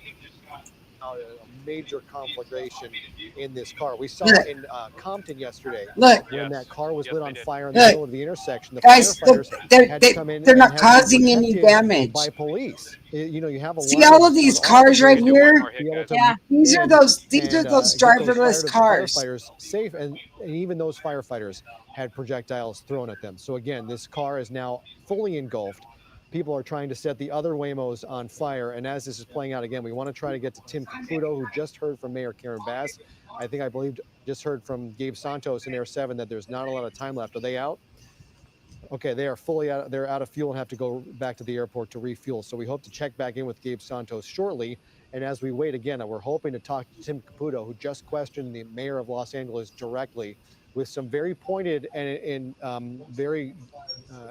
A major conflagration in this car. We saw Look. in Compton yesterday Look, when that car was lit on fire in the Look. middle of the intersection. The guys, look, firefighters had to come in. they're not and had to be causing any protected damage. by police. You know, you have a See line all of these of cars right officers here? to be able to Yeah. move These are in those and, driverless get those cars. firefighters safe, and even those firefighters had projectiles thrown at them. So again, this car is now fully engulfed. People are trying to set the other Waymos on fire. And as this is playing out again, we want to try to get to Tim Caputo, who just heard from Mayor Karen Bass. I believe just heard from Gabe Santos in Air 7 that there's not a lot of time left. Are they out? Okay, they are fully out. They're out of fuel and have to go back to the airport to refuel. So we hope to check back in with Gabe Santos shortly. And as we wait again, we're hoping to talk to Tim Caputo, who just questioned the mayor of Los Angeles directly with some very pointed and very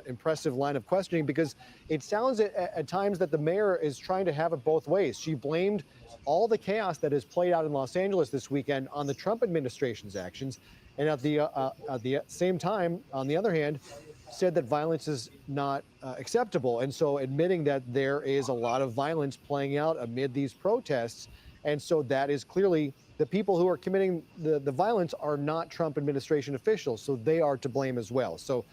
impressive line of questioning, because it sounds at times that the mayor is trying to have it both ways. She blamed all the chaos that has played out in Los Angeles this weekend on the Trump administration's actions, and at the same time, on the other hand, said that violence is not acceptable. And so admitting that there is a lot of violence playing out amid these protests. And so that is clearly the people who are committing the violence are not Trump administration officials. So they are to blame as well. So,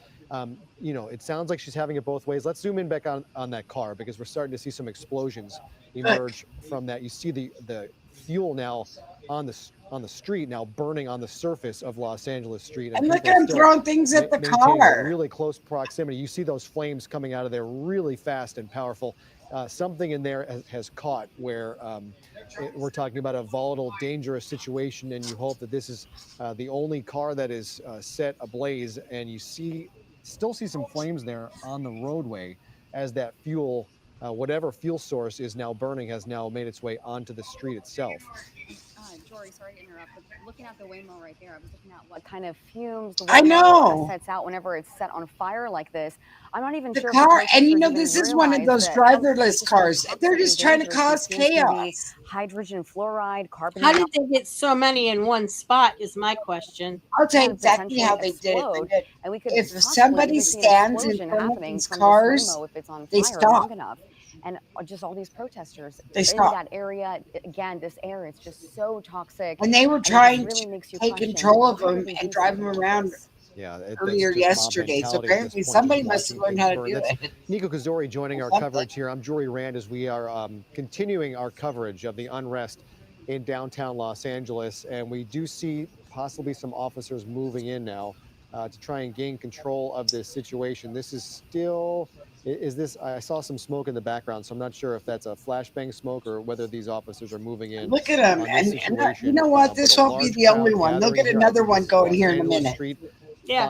you know, it sounds like she's having it both ways. Let's zoom in back on that car, because we're starting to see some explosions emerge from that. You see the fuel now on the street, now burning on the surface of Los Angeles street. And look people at are them still throwing things at the maintaining a car. really close proximity. You see those flames coming out of there really fast and powerful. Something in there has caught where we're talking about a volatile, dangerous situation, and you hope that this is the only car that is set ablaze, and you still see some flames there on the roadway as that fuel, whatever fuel source is now burning, has now made its way onto the street itself. Jory, sorry to interrupt, but looking at the Waymo right there, I was looking at what kind of fumes the I Waymo know. sets out whenever it's set on fire like this. I'm not even The sure car, if the and you know, protesters this even is one of realize those that how driverless cars. They're toxic just and trying to dangerous cause these fumes can be. chaos. Hydrogen fluoride, carbon How did they get so many in one spot is my question. I'll tell you can exactly how potentially they did it. explode, and we could If possibly somebody even see an stands in explosion front of happening these from cars, this Waymo if it's on they fire stop. long enough. And just all these protesters They in stop. that area, again, this air is just so toxic. And they were And it trying just really to makes you take question, control of how did them we and do drive them something like around this? Yeah, earlier just mob yesterday. So mentality at this apparently point, somebody just must have watching learned how things to burn. do That's it. Nico Kazori joining our Something. coverage here. I'm Jory Rand as we are continuing our coverage of the unrest in downtown Los Angeles. And we do see possibly some officers moving in now to try and gain control of this situation. This is still, I saw some smoke in the background, so I'm not sure if that's a flashbang smoke or whether these officers are moving in. Look at them. On this And situation, you know what? but This a won't be large the only crowd one. They'll gathering get here. I another think one this is going Los here in a Angeles minute. Street. Yeah.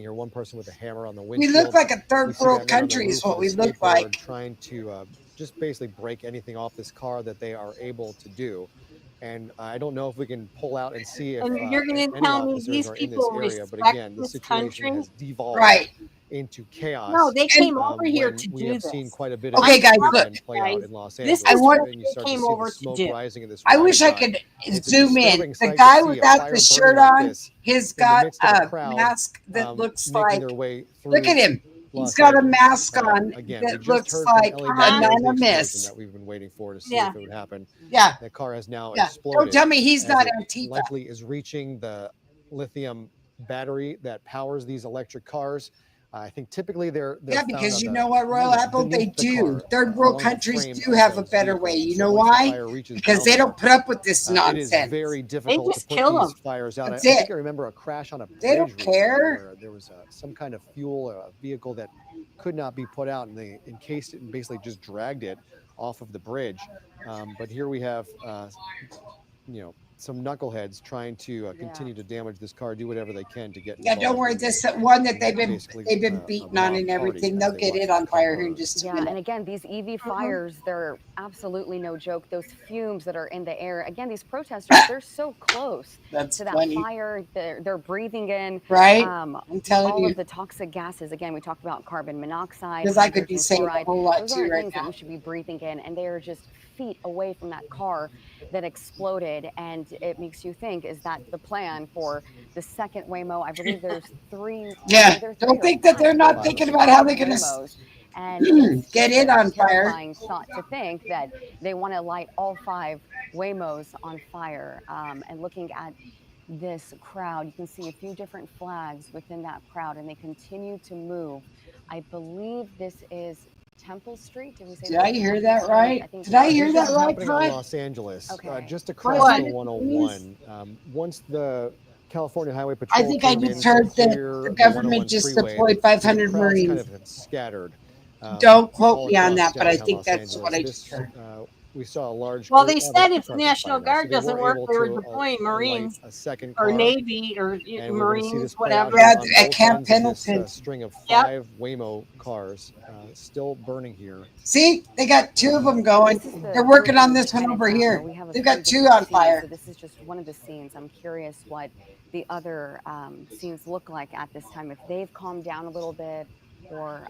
happening here. One person with a hammer on the We windshield. look like a We third see that world man on the country is roof what with we a look skateboard like. trying to just basically break anything off this car that they are able to do. And I don't know if we can pull out and see if And you're going to any tell me officers these are in this people area. But respect again, the this situation country? has devolved Right. into No, chaos they came over here when to we do have seen this. quite a bit of Okay, this guys, promise look. weekend play out guys, in Los this I Angeles. is want. what And you they start to came see the over to smoke do. rising in this I right wish I shot. could It's a zoom in. disturbing The sight to guy see a without fire the burning shirt like on, this he's in the got midst of a a crowd mask that looks making like. their way Look at through him. He's Los got a Angeles. mask on Again, we that just looks heard from like LAPD. There's the explosion anonymous. that we've been waiting for to see Yeah. if it would happen. Yeah, The car has now yeah. Don't exploded tell me he's as not it Antifa. likely is reaching the lithium battery that powers these electric cars. I think typically they're Yeah, found because on you the, know what, Royal Apple, they beneath the do. car, Third world along the countries frame do of have a those better way. vehicles. You So know once the why? fire reaches Because down they there, don't put up with this it is nonsense. very difficult to just put kill these them. fires out. That's I think it. I remember a crash on a They don't bridge recently care. where there was some kind of fuel or a vehicle that could not be put out, and they encased it and basically just dragged it off of the bridge. But here we have, some knuckleheads trying to continue to damage this car, do whatever they can to get Yeah, don't involved worry. in This this one that they've basically been a beaten on mob and party everything. as They'll they get watch it the on car fire here in burn. just a Yeah, minute. and again, these EV fires, they're absolutely no joke. Those fumes that are in the air. Again, these protesters, they're so close That's to that funny. fire. They're breathing in Right? I'm telling all you. of the toxic gases. Again, we talked about carbon monoxide, Because I could be hydrogen saying a fluoride. whole lot Those too aren't right things now. that we should be breathing in, and they are just feet away from that car that exploded. And it makes you think, is that the plan for the second Waymo? I believe there's three. Yeah. Either Don't three or think that they're five not Five, I thinking think. about how they're going to Waymos. And it's get just it a on fire. terrifying thought to think that they want to light all five Waymos on fire. And looking at this crowd, you can see a few different flags within that crowd, and they continue to move. I believe this is Temple Street. Did we say Did this I was hear Temple that Street? right? I think Did I I hear think that this is right, happening on Ty? Los Angeles, Okay. just What across is the it, 101. Once the California Highway I Patrol think I came in just to heard that clear the the government 101 just freeway, deployed the 500 crowds kind Marines. of have scattered Don't quote all me on across that, but I downtown think Los that's what Angeles. I just heard. We saw a large Well, group. they There's said two if cars on fire National now, so Guard they doesn't were work, able they were to deploying light Marines a second or car. Navy or And we're going to see Marines, this play out whatever. here Yeah, on at both Camp ends of this Pendleton. string of Yep. 5 Waymo cars still burning here. See, they got two of them going. This is They're the working on European this one over Chinatown, here. where we have a They've few got two different on scenes. fire. So this is just one of the scenes. I'm curious what the other scenes look like at this time. If they've calmed down a little bit, or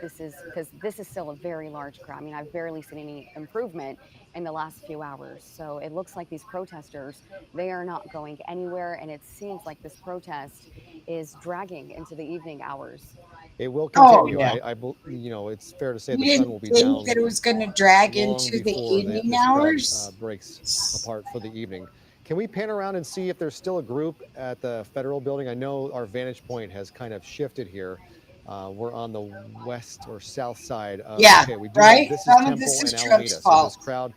this is because this is still a very large crowd. I mean, I've barely seen any improvement in the last few hours. So it looks like these protesters, they are not going anywhere, and it seems like this protest is dragging into the evening hours. It will Oh, continue. yeah. It's fair to say You the sun didn't will be think down that it was going to drag long into the before evening this crowd hours? breaks apart for the evening. Can we pan around and see if there's still a group at the federal building? I know our vantage point has kind of shifted here. We're on the west or south side of, Yeah, okay, we do right? have, this is Some of Temple this is and Trump's Alameda. So fault. this crowd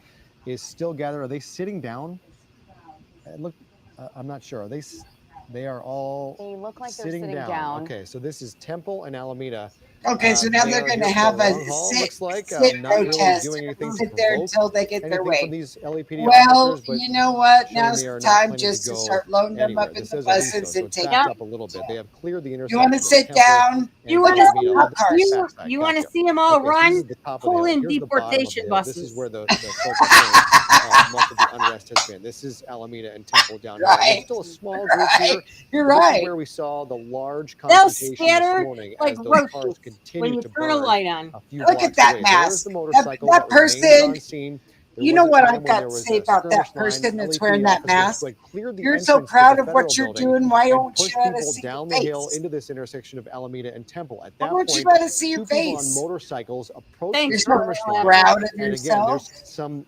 is still gathered. Are they sitting down? Look, I'm not sure. They are all They look like they're sitting sitting down. down. Okay, so this is Temple and Alameda. Okay, so now They they're are going to here for have the a long haul, sit, looks like. sit Not really protest. doing anything to Sit there provoke until they get their anything way. from these LAPD Well, officers, but you know what? showing Now's they the are not time planning just to to go start loading them anywhere. up in This the says Aliso, buses so and it's take backed them. up a little bit. They have cleared the You want intersection to of sit Temple down? and Look at Alameda the on the cars. backside. You want to Gotcha. see them all Okay, so this run? is the top of the Pull hill. in Here's the bottom of the deportation hill. This is buses. where the focal point of much of the unrest has been. This is Alameda and Temple down here. There's Right. still a small group here. You're But this is right. where we saw the large They'll confrontation this scatter morning like as those cars roaches when continued you to turn a burn light on. a few Look at blocks that away. There's mask. the motorcycle That that remained person. on scene. There You was know a what time I've when got there to was say a about that skirmish line. person that's LAPD wearing that officers mask? who had cleared the You're so entrance to proud the of federal what you're building doing. Why and don't you pushed let us people see your down the hill face? into this intersection of Alameda and Temple. At Why that won't you point, let us see your two people on face? motorcycles approached the Thanks, You're so skirmish line. proud of And again, yourself. there's some,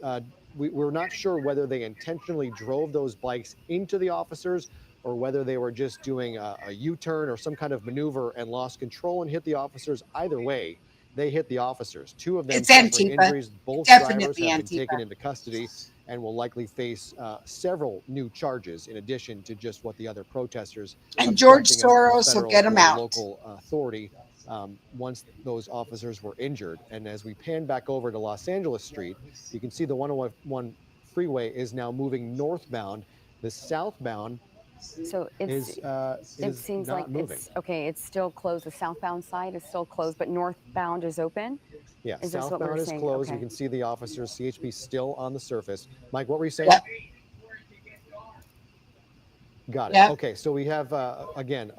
we're not sure whether they intentionally drove those bikes into the officers or whether they were just doing a U-turn or some kind of maneuver and lost control and hit the officers. Either way, they hit the officers. Two of them It's suffering Antifa. injuries. Both Definitely drivers have been Antifa. taken into custody and will likely face several new charges in addition to just what the other protesters And George obstructing a Soros will federal get 'em or out. local authority once those officers were injured. And as we pan back over to Los Angeles Street, you can see the 101 freeway is now moving northbound. The southbound So it's it is seems like not moving. it's okay. It's still closed. The southbound side is still closed, but northbound is open. Yeah, Is this what we're southbound is seeing? closed. We Okay. can see the officers, CHP still on the surface. Mike, what were you saying? Yep. Got it. Yep. Okay, so we have, again,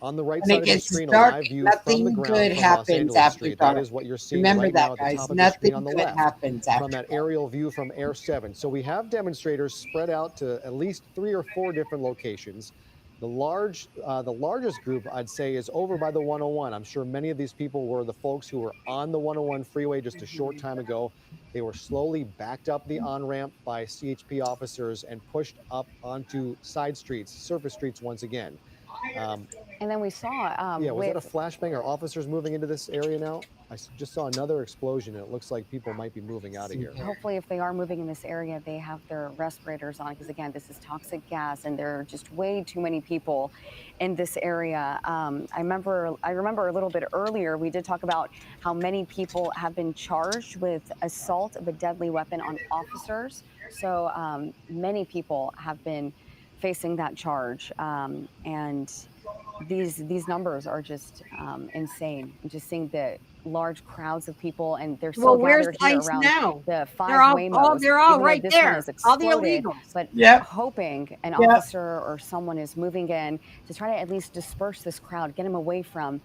on the right When side it of your gets screen, a dark, live view from the nothing ground good from Los happens Angeles after Street. That dark. is what you're seeing Remember right that, now at the guys. top of your screen Nothing on the good left happens after from that dark. aerial view from Air 7. So we have demonstrators spread out to at least 3 or 4 different locations. The largest group, I'd say, is over by the 101. I'm sure many of these people were the folks who were on the 101 freeway just a short time ago. They were slowly backed up the on-ramp by CHP officers and pushed up onto side streets, surface streets once again. And then we saw Yeah, was that a with flashbang? Are officers moving into this area now? Just saw another explosion, and it looks like people might be moving out of here. hopefully if they are moving in this area, they have their respirators on because again, this is toxic gas, and there are just way too many people in this area. I remember a little bit earlier we did talk about how many people have been charged with assault of a deadly weapon on officers. So many people have been facing that charge, and these numbers are just insane. Just seeing the large crowds of people, and they're still Well, where's gathered here ICE around now? the They're 5 all Waymos, they're all even though right this one has there. All the exploded. illegals. But Yep. hoping an Yep. officer or someone is moving in to try to at least disperse this crowd, get them away from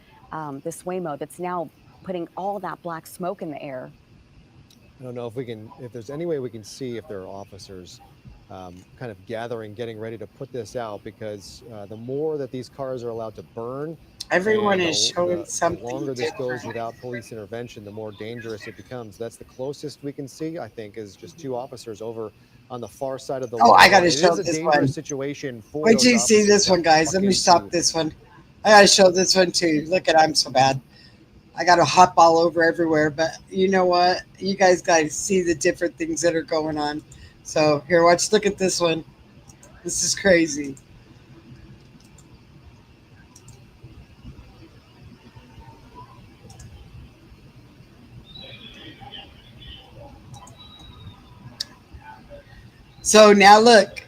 this Waymo that's now putting all that black smoke in the air. I don't know if there's any way we can see if there are officers kind of gathering, getting ready to put this out, because the more that these cars are allowed to burn, Everyone and is showing the something longer this goes different. without police intervention, the more dangerous it becomes. That's the closest we can see, I think, is just 2 officers over on the far side of the Oh, I 101. gotta It show is a this dangerous one. situation for Wait those till you see officers this that one, guys. Let walk me stop into. this one. I gotta show this one too. Look at, I'm so bad. I gotta hop all over everywhere, but you know what? You guys gotta see the different things that are going on. So here, watch. Look at this one. This is crazy. So now look.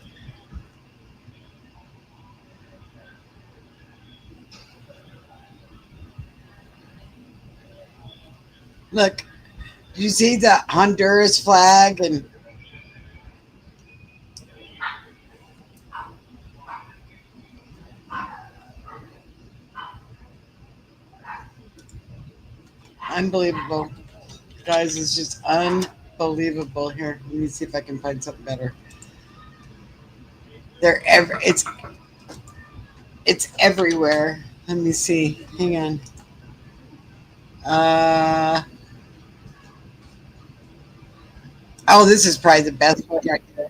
Look. You see the Honduras flag and unbelievable. Guys, it's just unbelievable. Here, let me see if I can find something better. It's everywhere. Let me see. Hang on. Oh, this is probably the best one right here.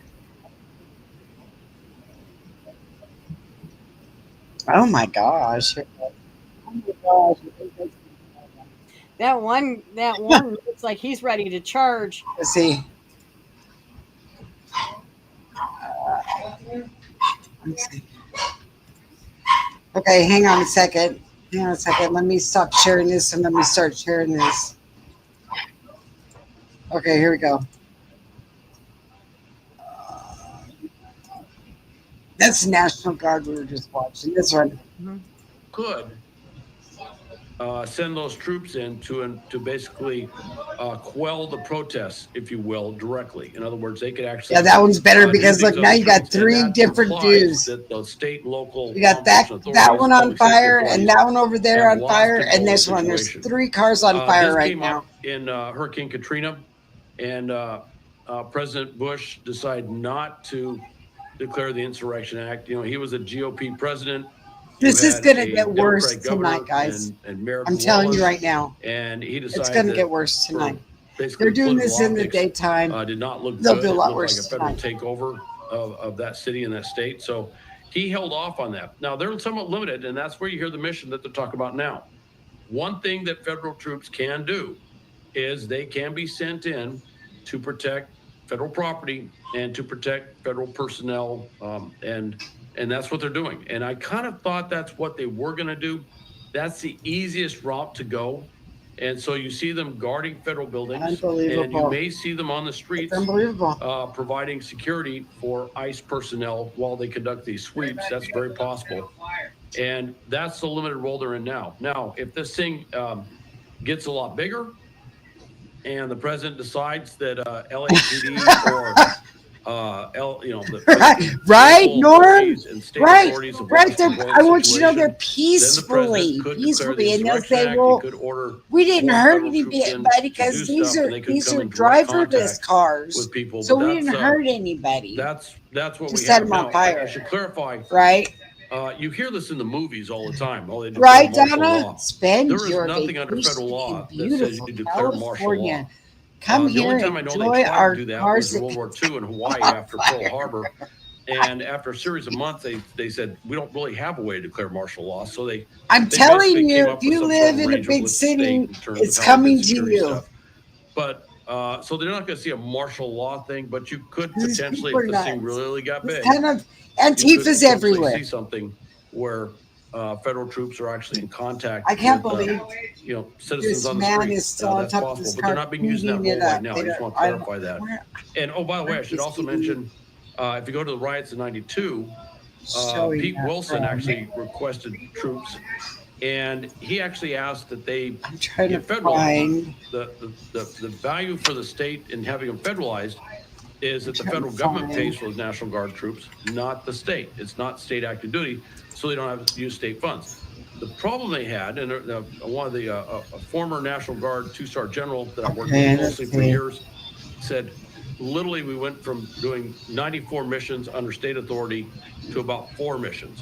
Oh my gosh. Oh my gosh. That one looks like he's ready to charge. Let's see. Let's see. Okay, hang on a second. Hang on a second. Let me stop sharing this and let me start sharing this. Okay, here we go. That's National Guard we were just watching. This one. Could send those troops in to basically quell the protests, if you will, directly. In other words, they could actually. Yeah, that one's better because do look, things now on you got streets, and 3 that different implies views. that the state and local You got law enforcement that authorities, one on public safety fire and authorities that one over there have on lost fire control and of the this one. There's situation. 3 cars on fire This right came now. up in Hurricane Katrina, and President Bush decided not to declare the Insurrection Act. You know, he was a GOP president. This is had going to a get worse Democratic governor tonight, guys. and Mayor I'm telling you Wallace, right now. and he It's decided going to that get worse for tonight. basically They're doing political this in the optics, daytime. did not look They'll good. do a It lot looked like a worse federal tonight. takeover of that city and that state. So he held off on that. Now they're somewhat limited, and that's where you hear the mission that they're talking about now. One thing that federal troops can do is they can be sent in to protect federal property and to protect federal personnel, and that's what they're doing. And I kind of thought that's what they were going to do. That's the easiest route to go. And so you see them guarding federal buildings, and Unbelievable. you may see them on the streets, It's unbelievable. providing security for ICE personnel while they conduct these sweeps. That's very possible. And that's the limited role they're in now. Now, if this thing gets a lot bigger and the president decides that LAPD or right, Norm? and state authorities of Right. I want you to know they're then the peacefully, president could declare the and they'll insurrection say, act. well, He could order we didn't more hurt federal troops in anybody to because do these stuff, are and they could come in direct driverless contact cars, with people. so But we didn't hurt anybody. That's what to we set have them on now. fire. I should clarify. Right? You hear this in the movies all the time. Oh, they declare Right, martial Donna? law. Spend There is your nothing under vacation federal law in that says beautiful you declare martial California. law. Come The here only and time I know they enjoy tried our to do that cars. was in World War II in Hawaii after Pearl Harbor. And after a series of months, they said, we don't really have a way to declare martial law. So they I'm they telling basically you, came if up with you some live sort of in a arrangement big with the city, state in terms it's of how they coming did to security you. stuff. But so they're not going to see a martial law thing, but you could These potentially, people if are this thing nuts. really got It's big, kind of you could Antifa's potentially everywhere. see something where federal troops are actually in contact I can't with, believe citizens this on the man street. is still on That's top of possible, this but they're car, not being used in that beating role it right up. now. They I just don't- want to I don't- clarify that. where- And oh, by the way, I should He's also beating- mention, if you go to the riots in '92, Showing Pete that Wilson from- actually requested troops, and he actually asked that they I'm trying to get federalized. find. The value for the state in having them federalized is that the trying to federal government find- pays for the National Guard troops, not the state. It's not state active duty, so they don't have to use state funds. The problem they had, and one of the a former National Guard two-star general that I worked Okay, with let's closely for see. years said, literally, we went from doing 94 missions under state authority to about 4 missions.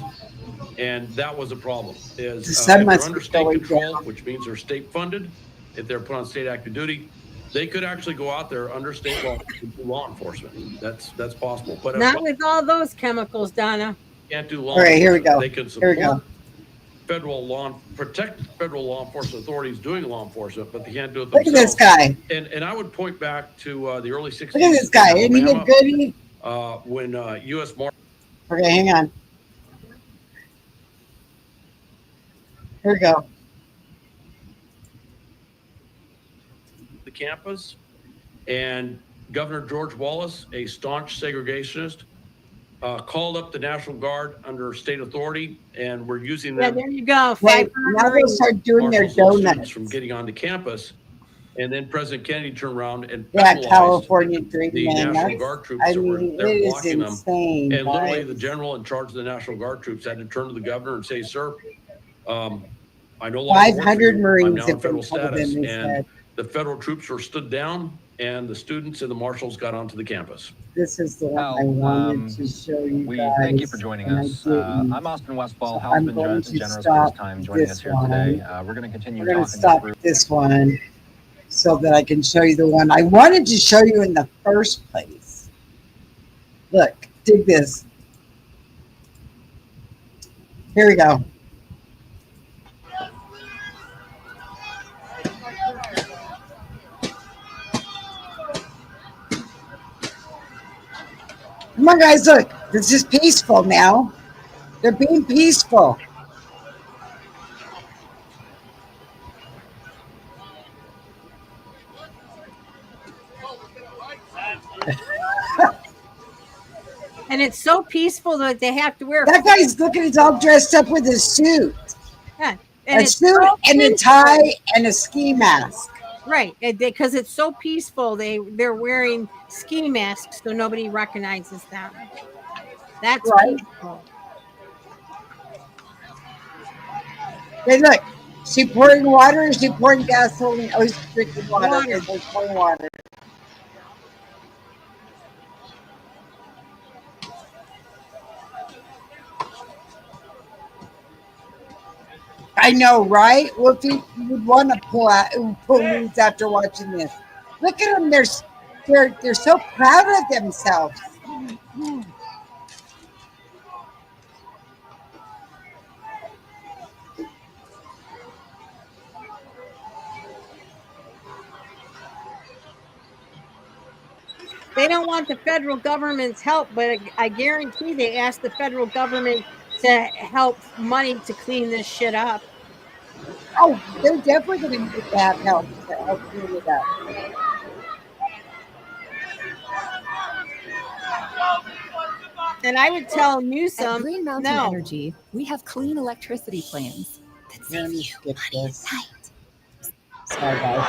And that was a problem. Is The sun if must they're under be state going control, down. which means they're state funded, if they're put on state active duty, they could actually go out there under state law and do law enforcement. That's possible. But Not with all those chemicals, Donna. can't do law All right, here we enforcement. go. They can Here we support go. protect federal law enforcement authorities doing law enforcement, but they can't do it Look at themselves. this guy. And I would point back to the early 60s. Look at this guy. Isn't he in look good? when U.S. Marshals Okay, hang on. Here we go. the campus, and Governor George Wallace, a staunch segregationist, called up the National Guard under state authority, and we're using Yeah, them. there you go. Right, 500 now they Marines. start doing their marshals those students donuts. from getting onto campus. And then President Kennedy turned around and Yeah, federalized California dream, the man. National That's, Guard troops I that were mean, there it is blocking them. insane. And literally, guys. the general in charge of the National Guard troops had to turn to the governor and say, "Sir, I no longer work for 500 you. Marines I'm now in have been federal killed status." in this And head. the federal troops were stood down, and the students and the marshals got onto the campus. This is the one I wanted to show you We guys. thank you for joining and I us. didn't. I'm Austin Westfall. So Hal's I'm been going to generous with stop his time joining this us here one. today. We're going to continue We're going to talking stop through. this one so that I can show you the one I wanted to show you in the first place. Look, dig this. Here we go. Come on, guys, look. This is peaceful now. They're being peaceful. And it's so peaceful that they have to wear That guy's looking, he's all dressed up with a suit. Yeah, A and it's suit so and a peaceful. tie and a ski mask. Right, because it's so peaceful. They're wearing ski masks so nobody recognizes them. That's Right. peaceful. Hey, look, she pouring water, is she pouring gasoline? Oh, she's drinking water. Water. Okay, she's pouring water. I know, right? Well, if you would want to pull weeds after watching this. Look at them. They're so proud of themselves. They don't want the federal government's help, but I guarantee they asked the federal government to help money to clean this shit up. Oh, they're definitely going to need to have help to help clean it up. And I would tell At Newsom, Green Mountain no. Energy, we have clean electricity plans that Let save me you skip money this. at night. Sorry, guys.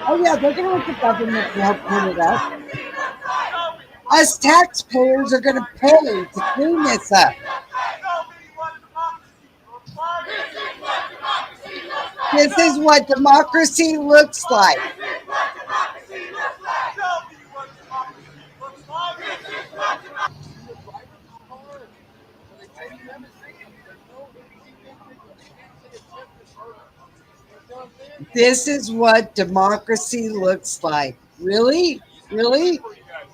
Oh, yeah, they're going to want the government to help clean it up. Us taxpayers are going to pay to clean this up. This is what democracy looks like. This is what democracy looks like. Really? Really?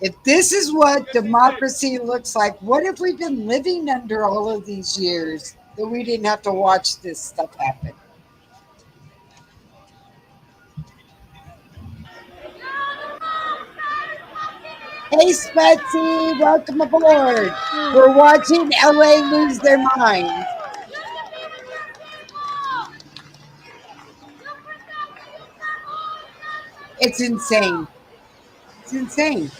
If this is what democracy looks like, what have we been living under all of these years that we didn't have to watch this stuff happen? Hey, Spetsy, welcome aboard. We're watching LA lose their mind. It's insane. It's insane.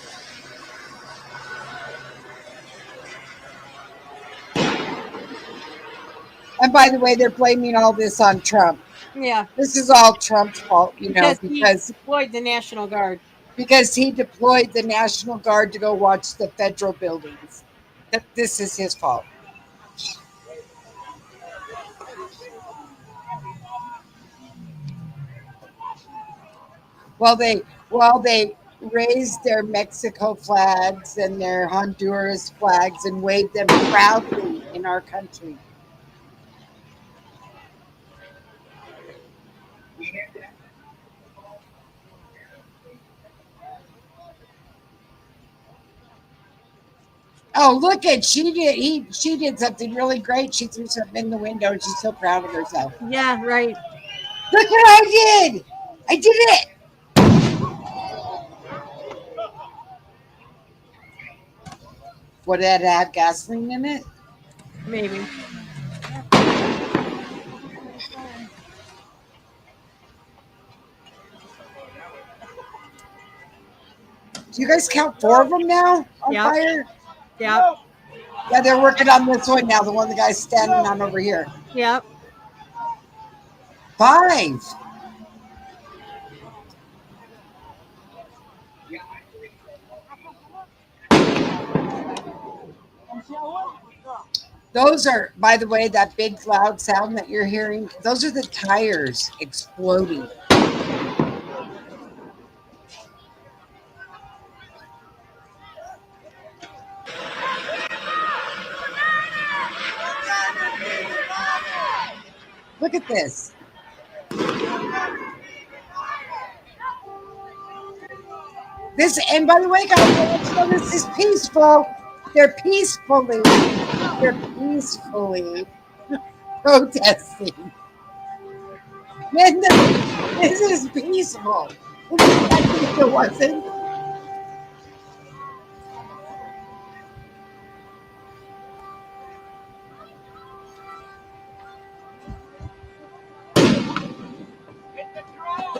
And by the way, they're blaming all this on Trump. Yeah. This is all Trump's fault, Because he deployed the National Guard. Because he deployed the National Guard to go watch the federal buildings. This is his fault. While they raised their Mexico flags and their Honduras flags and waved them proudly in our country. Oh, look at she did something really great. She threw something in the window and she's so proud of herself. Yeah, right. Look what I did! I did it! Would that have gasoline in it? Maybe. Do you guys count 4 of them now on fire? Yeah. Yeah, they're working on this one now. The one the guy's standing on over here. Yep. 5. Those are, by the way, that big loud sound that you're hearing, those are the tires exploding. Look at this. And by the way, guys, I want you to know this is peaceful. They're peacefully protesting. Man, this is peaceful. It wasn't.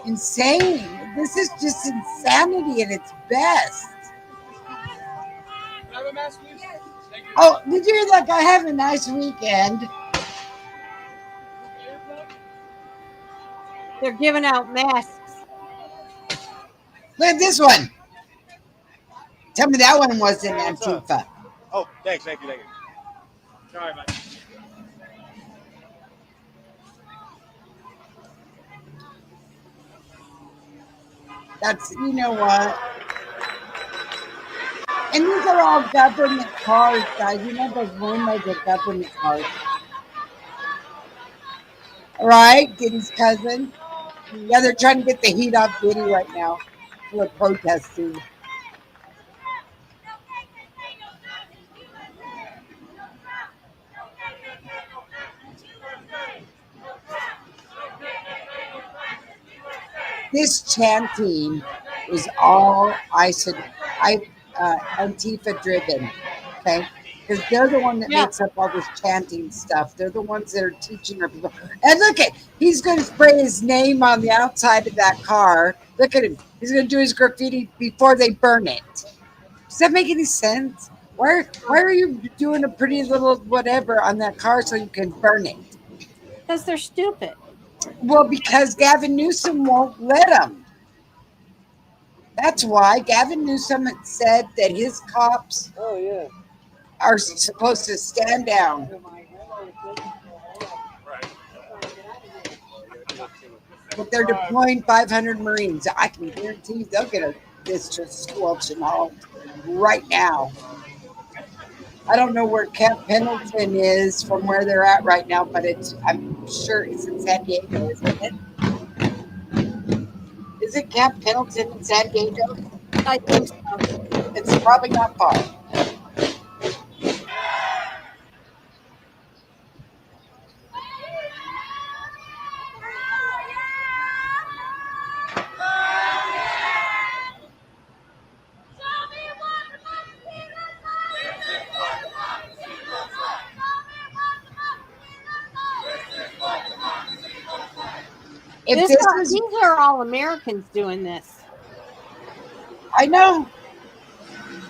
Insane. This is just insanity at its best. Oh, did you hear that guy? Have a nice weekend. They're giving out masks. Look at this one. Tell me that one wasn't Antifa. Oh, thank you. Sorry, man. That's, you know what? And these are all government cars, guys. You know those Waymo's are government cars. All right, Diddy's cousin. Yeah, they're trying to get the heat off Diddy right now for protesting. This chanting is all Antifa driven. Okay, because they're the one that Yeah. makes up all this chanting stuff. They're the ones that are teaching our people. And look at, he's going to spray his name on the outside of that car. Look at him. He's going to do his graffiti before they burn it. Does that make any sense? Why are you doing a pretty little whatever on that car so you can burn it? Because they're stupid. Well, because Gavin Newsom won't let them. That's why Gavin Newsom had said that his cops are supposed to stand down. But they're deploying 500 Marines. I can guarantee you they'll get this to squelch and halt right now. I don't know where Camp Pendleton is from where they're at right now, but I'm sure it's in San Diego, isn't it? Is it Camp Pendleton in San Diego? I think so. It's probably not far. If this is, These are all Americans doing this. I know.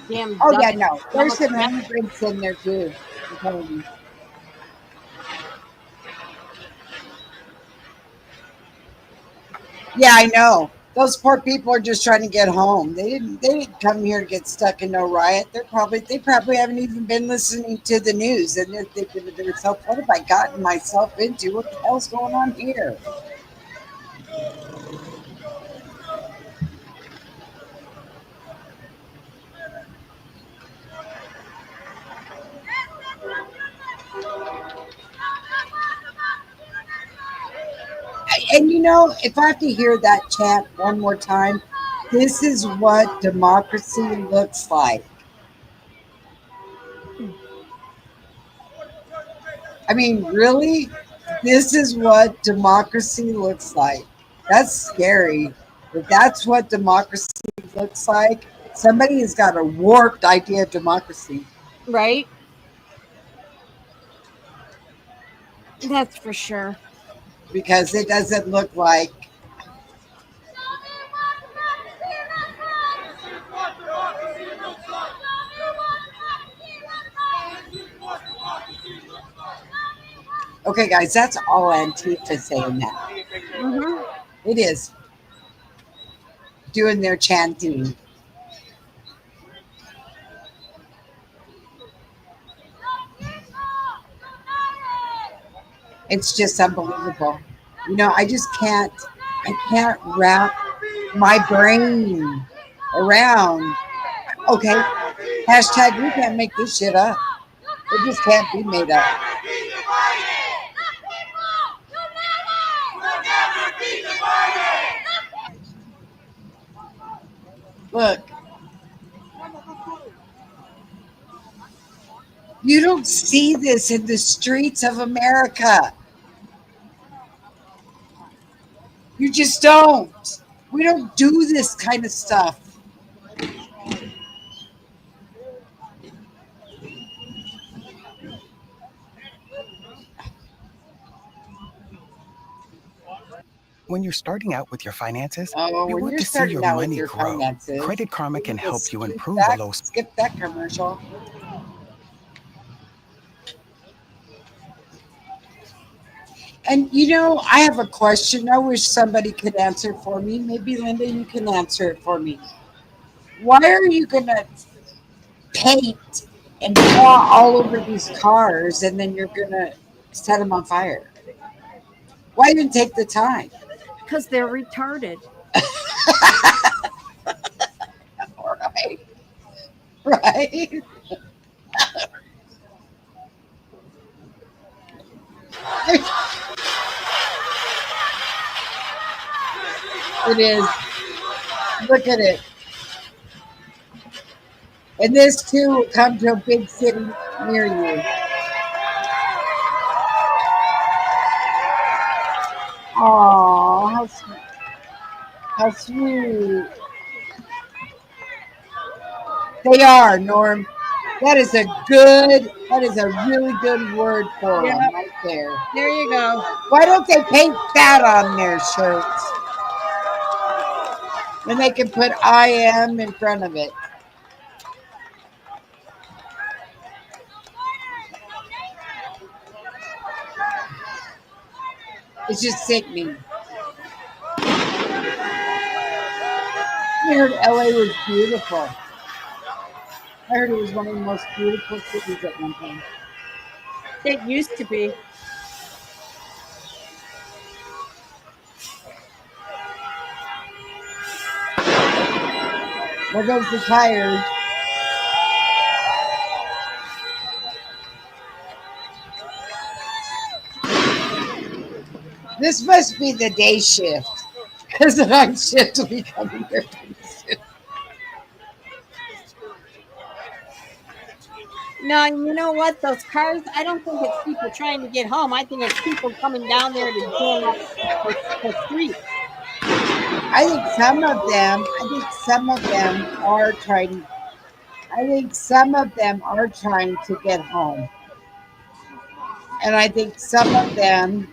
Damn. Oh yeah, no. There's some immigrants in there too. I'm telling you. Yeah, I know. Those poor people are just trying to get home. They didn't come here to get stuck in no riot. They probably haven't even been listening to the news, and they're thinking to themselves, what have I gotten myself into? What the hell's going on here? And you know, if I have to hear that chant one more time, this is what democracy looks like. I mean, really? This is what democracy looks like. That's scary. If that's what democracy looks like, somebody has got a warped idea of democracy. Right? That's for sure. Because it doesn't look like. Okay, guys, that's all Antifa saying now. Mm-hmm. It is. Doing their chanting. It's just unbelievable. You know, I can't wrap my brain around. Okay, hashtag we can't make this shit up. It just can't be made up. Look, you don't see this in the streets of America. You just don't. We don't do this kind of stuff. When you're starting out with your finances, Oh, you when want you're to see starting your out with money your grow. finances, Credit Karma can help just you improve a low. skip that commercial. And you know, I have a question. I wish somebody could answer it for me. Maybe Linda, you can answer it for me. Why are you gonna paint and draw all over these cars and then you're gonna set them on fire? Why even take the time? Because they're retarded. Right. Right. It is. Look at it. And this too will come to a big city near you. Aw, how sweet. How sweet. They are, Norm. That is a good, that is a really good word for Yeah, them right there. there you go. Why don't they paint that on their shirts? Then they can put I am in front of it. It's just sickening. I heard LA was beautiful. I heard it was one of the most beautiful cities at one time. It used to be. There goes the tires. This must be the day shift because the night shift will be coming here pretty soon. No, you know what? Those cars, I don't think it's people trying to get home. I think it's people coming down there to jam up the street. I think some of them, I think some of them are trying. I think some of them are trying to get home, and I think some of them.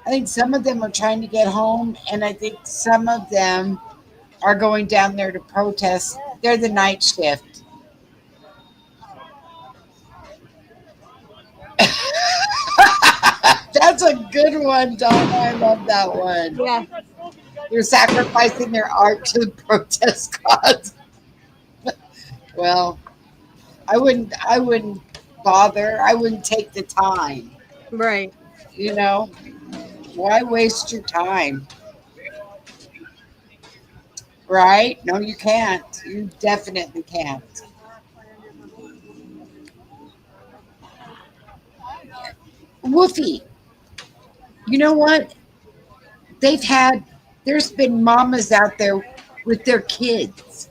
I think some of them are trying to get home, and I think some of them are going down there to protest. They're the night shift. That's a good one, Donna. I love that one. Yeah. You're sacrificing their art to the protest cause. Well, I wouldn't bother. I wouldn't take the time. Right. You know, why waste your time? Right? No, you can't. You definitely can't. Woofy. You know what? They've had, there's been mamas out there with their kids.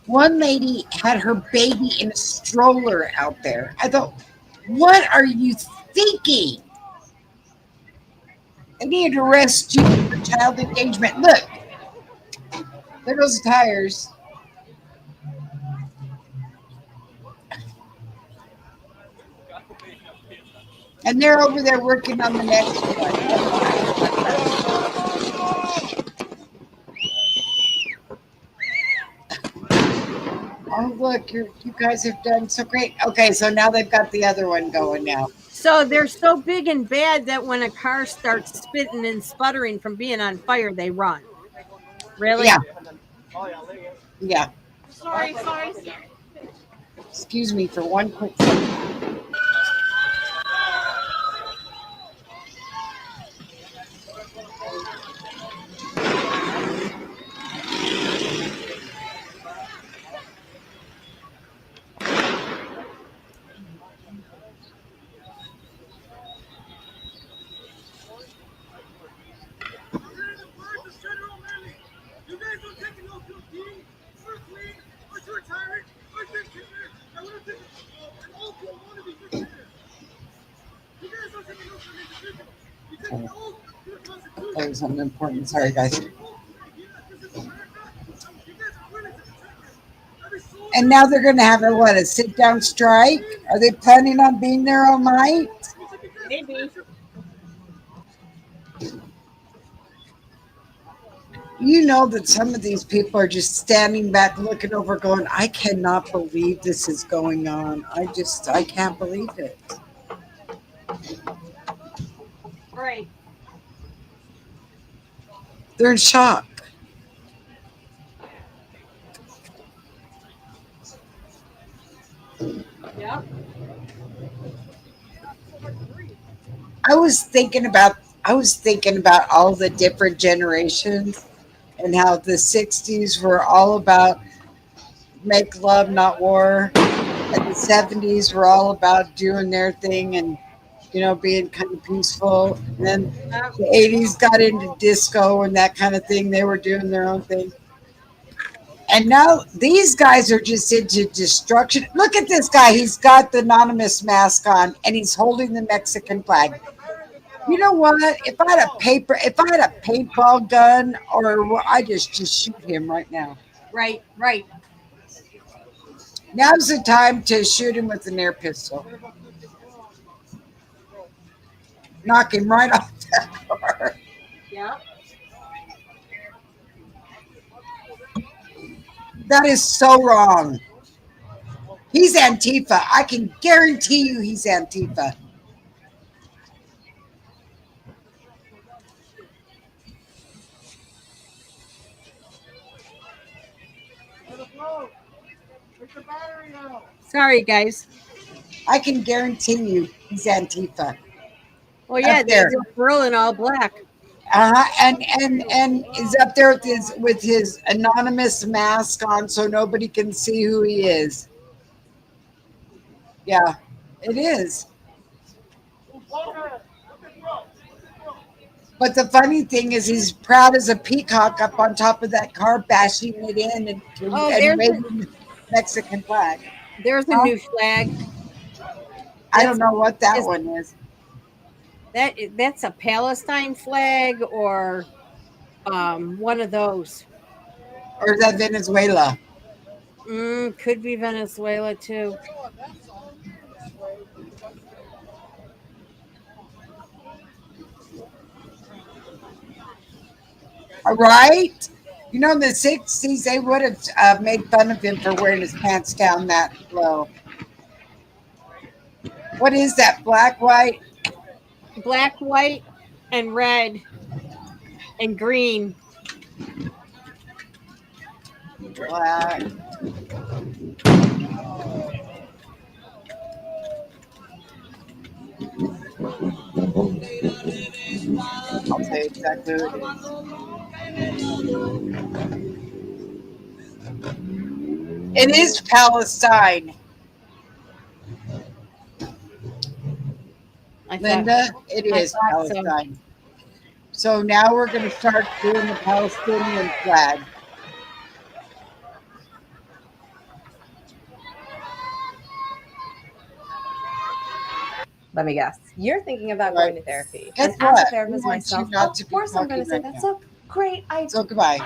One lady had her baby in a stroller out there. I thought, what are you thinking? I need to arrest you for child engagement. Look, there goes the tires. And they're over there working on the next one. Oh, look, you guys have done so great. Okay, so now they've got the other one going now. So they're so big and bad that when a car starts spitting and sputtering from being on fire, they run. Really? Yeah. Yeah. Sorry. Excuse me for one quick second. That was something important. Sorry, guys. And now they're going to have a sit down strike? Are they planning on being there all night? Maybe. You know that some of these people are just standing back looking over going, I cannot believe this is going on. I can't believe it. Right. They're in shock. Yep. I was thinking about all the different generations and how the 60s were all about make love, not war. And the 70s were all about doing their thing and, being kind of peaceful. And then the 80s got into disco and that kind of thing. They were doing their own thing. And now these guys are just into destruction. Look at this guy. He's got the anonymous mask on and he's holding the Mexican flag. You know what? If I had a paintball gun, or I just shoot him right now. Right. Now's the time to shoot him with an air pistol. Knock him right off that car. Yeah. That is so wrong. He's Antifa. I can guarantee you he's Antifa. Sorry, guys. I can guarantee you he's Antifa. Well, yeah, Up there. there's a girl in all black. And is up there with his anonymous mask on, so nobody can see who he is. Yeah, it is. But the funny thing is, he's proud as a peacock up on top of that car, bashing it in and waving the Mexican flag. There's a new flag. I don't know what that one is. That's a Palestine flag or one of those. Or is that Venezuela? Could be Venezuela too. All right. You know, in the 60s, they would have made fun of him for wearing his pants down that low. What is that? Black, white? Black, white, and red, and green. Black. I'll tell you exactly who it is. It is Palestine. Linda, it is Palestine. So now we're going to start doing the Palestinian flag. Let me guess. You're thinking about going to therapy. Guess and as what? a therapist We want you myself, not of to be course I'm going to say talking right that's now. a great idea. So goodbye.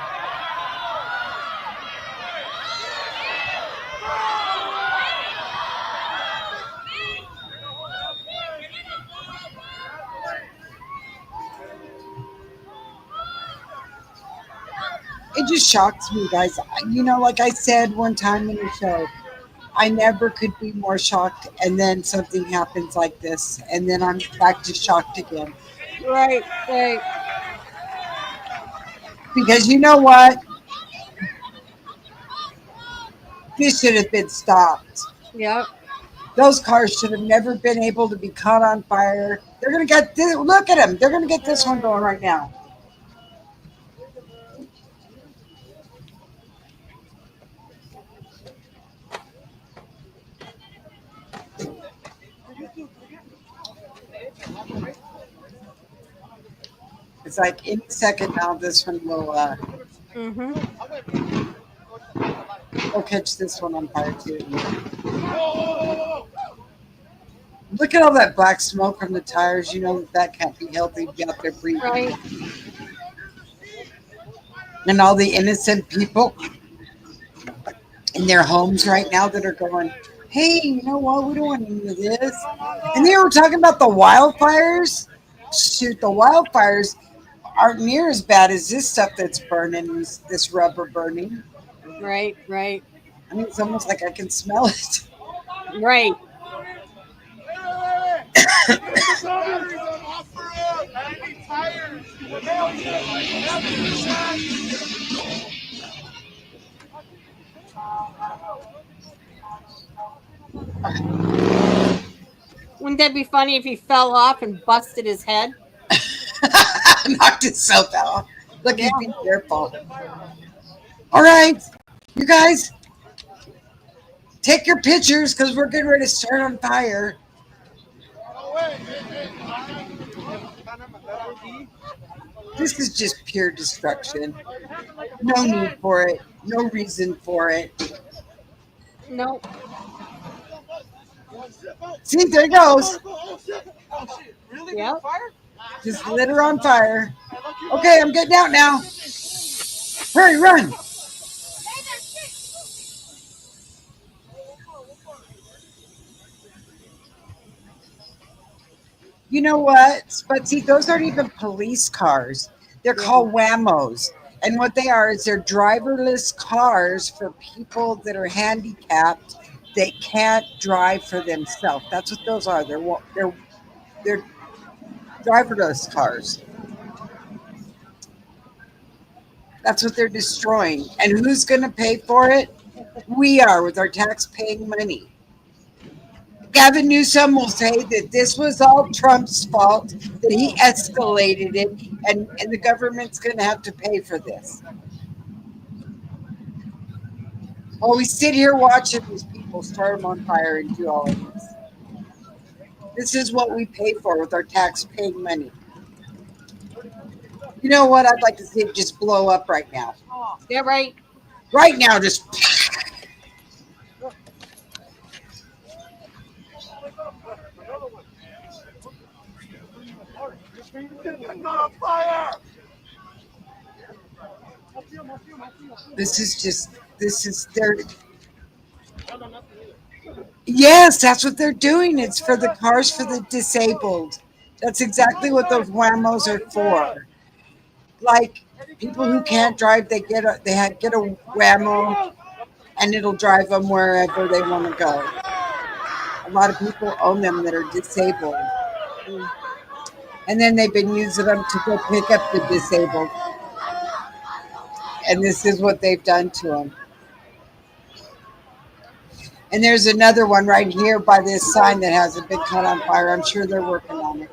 It just shocks me, guys. You know, like I said one time in the show, I never could be more shocked, and then something happens like this, and then I'm back to shocked again. Right, right. Because you know what? This should have been stopped. Yep. Those cars should have never been able to be caught on fire. They're going to get this. Look at them. They're going to get this one going right now. It's like any second now, this one will we'll catch this one on fire too. Look at all that black smoke from the tires. You know that can't be healthy to be out there breathing. Right. And all the innocent people in their homes right now that are going, hey, you know what? We don't want any of this. And they were talking about the wildfires. Shoot, the wildfires aren't near as bad as this stuff that's burning, this rubber burning. Right, right. I mean, it's almost like I can smell it. Right. Wouldn't that be funny if he fell off and busted his head? Knocked himself out. Look, he's being careful. All right, you guys, take your pictures because we're getting ready to start on fire. This is just pure destruction. No need for it. No reason for it. Nope. See, there it goes. Yep. Just lit her on fire. Okay, I'm getting out now. Hurry, run. You know what? But see, those aren't even police cars. They're Yeah. called whammos. And what they are is they're driverless cars for people that are handicapped that can't drive for themselves. That's what those are. They're driverless cars. That's what they're destroying. And who's going to pay for it? We are with our tax-paying money. Gavin Newsom will say that this was all Trump's fault, that he escalated it, and the government's going to have to pay for this. While we sit here watching these people start them on fire and do all of this. This is what we pay for with our tax-paying money. You know what? I'd like to see it just blow up right now. Yeah, right. Right now, just. This is their. Yes, that's what they're doing. It's for the cars for the disabled. That's exactly what those whammos are for. Like people who can't drive, get a whammo, and it'll drive them wherever they want to go. A lot of people own them that are disabled, and then they've been using them to go pick up the disabled. And this is what they've done to them. And there's another one right here by this sign that hasn't been caught on fire. I'm sure they're working on it.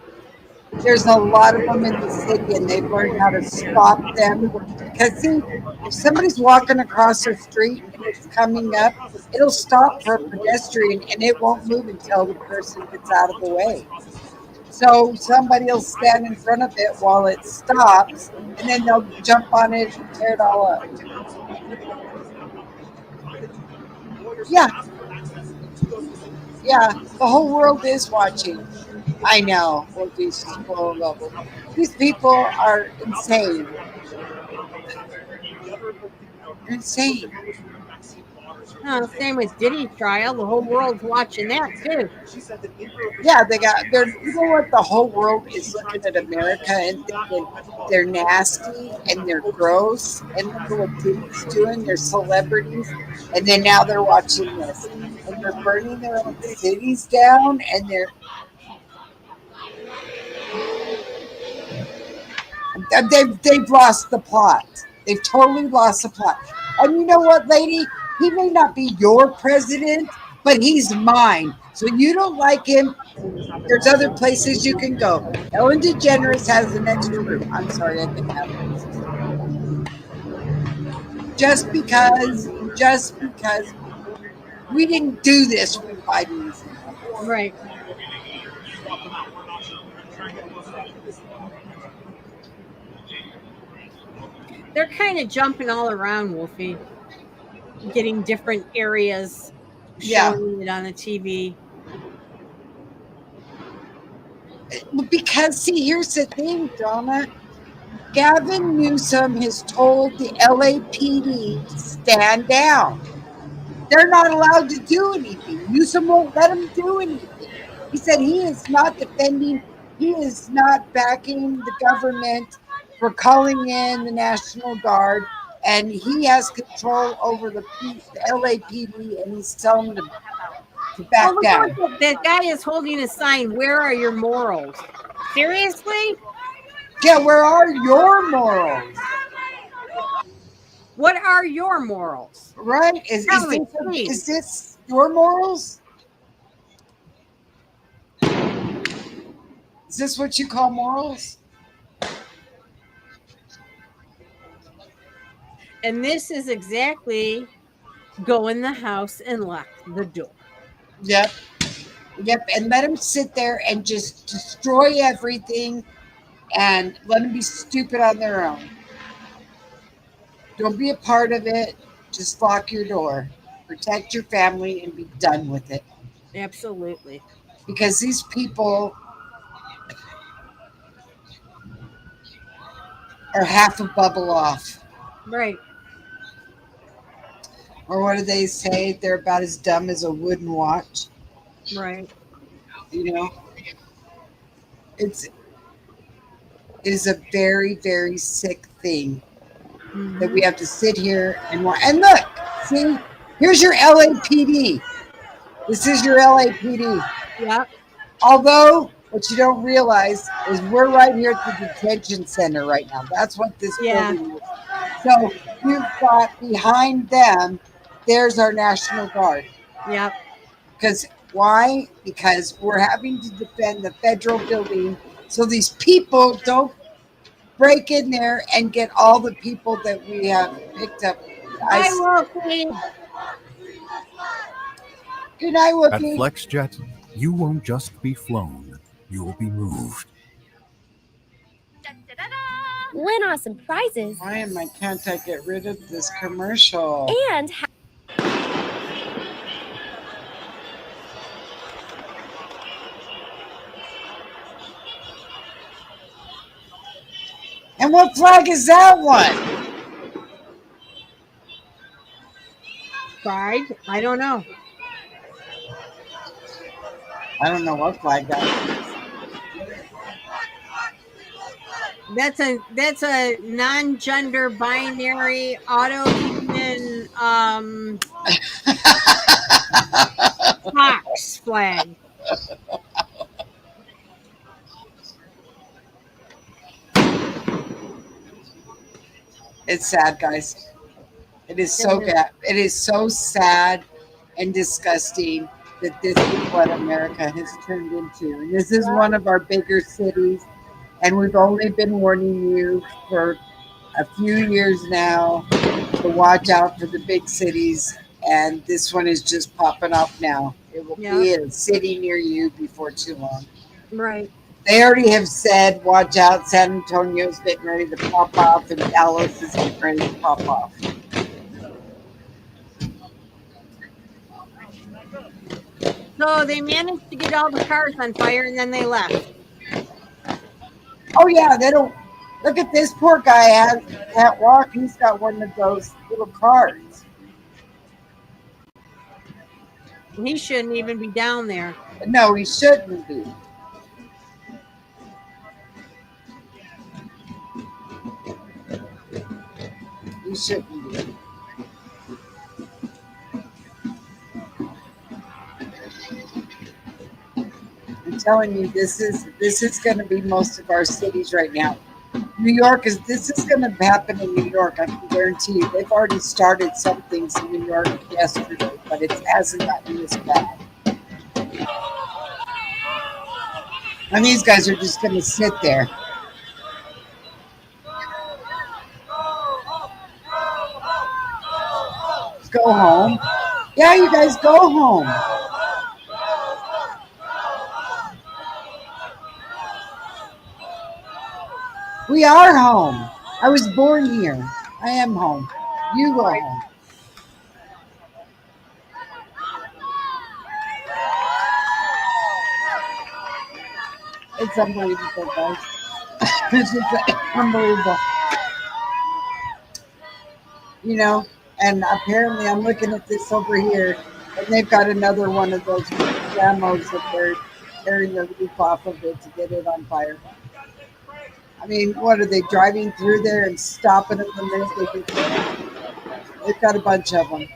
There's a lot of them in the city, and they've learned how to stop them. Because, see, if somebody's walking across the street and it's coming up, it'll stop for a pedestrian and it won't move until the person gets out of the way. So somebody will stand in front of it while it stops, and then they'll jump on it and tear it all up. Yeah. Yeah, the whole world is watching. I know. Well, Jesus, full level. These people are insane. They're insane. Same with Diddy's trial. The whole world's watching that too. Yeah, they're you know what, the whole world is looking at America and thinking they're nasty and they're gross and look at what Diddy's doing, they're celebrities, and then now they're watching this. And they're burning their own cities down and they've lost the plot. They've totally lost the plot. And you know what, lady? He may not be your president, but he's mine. So you don't like him. There's other places you can go. Ellen DeGeneres has an extra room. I'm sorry, I think that racist. Just because we didn't do this when Biden was in office. Right. They're kind of jumping all around, Wolfie, getting different areas, showing it on the TV. Because, see, here's the thing, Donna. Gavin Newsom has told the LAPD to stand down. They're not allowed to do anything. Newsom won't let them do anything. He said he is not defending, he is not backing the government for calling in the National Guard, and he has control over the LAPD, and he's telling them to back down. That guy is holding a sign. Where are your morals? Seriously? Yeah, where are your morals? What are your morals? Right? Is this your morals? Is this what you call morals? And this is exactly go in the house and lock the door. Yep. Yep. And let them sit there and just destroy everything and let them be stupid on their own. Don't be a part of it. Just lock your door. Protect your family and be done with it. Absolutely. Because these people are half a bubble off. Right. Or what do they say? They're about as dumb as a wooden watch. Right. You know? It is a very, very sick thing that we have to sit here and watch. And look, see, here's your LAPD. This is your LAPD. Yeah. Although, what you don't realize is we're right here at the detention center right now. That's what this Yeah. building is. So you've got behind them, there's our National Guard. Yep. Because why? Because we're having to defend the federal building so these people don't break in there and get all the people that we have picked up. Hi, Wolfie. Good night, At Whoopi. FlexJet, you won't just be flown, you'll be moved. Win awesome prizes. Why can't I get rid of this commercial? And And what flag is that one? Pride? I don't know. I don't know what flag that is. That's a non-gender binary autohuman fox flag. It's sad, guys. It is so bad. It is so sad and disgusting that this is what America has turned into. And this is one of our bigger cities. And we've only been warning you for a few years now to watch out for the big cities. And this one is just popping up now. It will be in a city near you before too long. Right. They already have said, watch out, San Antonio's getting ready to pop off and Dallas is getting ready to pop off. So they managed to get all the cars on fire and then they left. Oh yeah, they don't look at this poor guy can't walk. He's got one of those little carts. He shouldn't even be down there. No, he shouldn't be. He shouldn't be. I'm telling you, this is going to be most of our cities right now. New York this is going to happen in New York. I can guarantee you. They've already started some things in New York yesterday, but it hasn't gotten this bad. And these guys are just going to sit there. Go home. Yeah, you guys go home. We are home. I was born here. I am home. You go home. It's unbelievable, guys. It's just unbelievable. You know, and apparently I'm looking at this over here, and they've got another one of those demos that they're tearing the roof off of it to get it on fire. I mean, what are they driving through there and stopping them the minute they get there? They've got a bunch of them.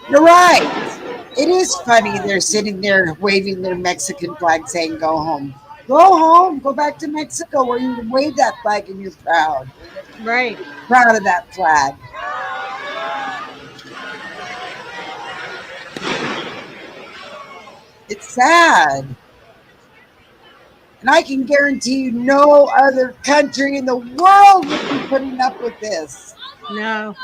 You're right. It is funny. They're sitting there waving their Mexican flag saying, go home. Go home. Go back to Mexico where you wave that flag and you're proud. Right. Proud of that flag. It's sad. And I can guarantee you no other country in the world would be putting up with this. No.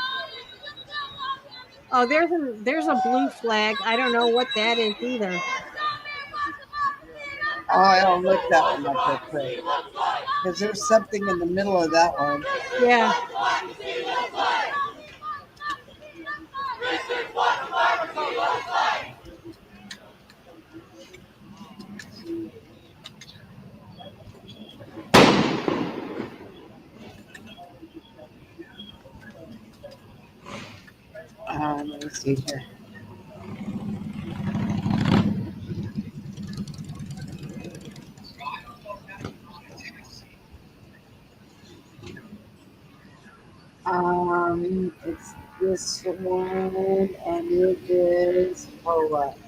Oh, there's a blue flag. I don't know what that is either. Oh, I'll look that one up real quick. Because there's something in the middle of that one. Yeah. Let me see here. It's this one, and it is for what?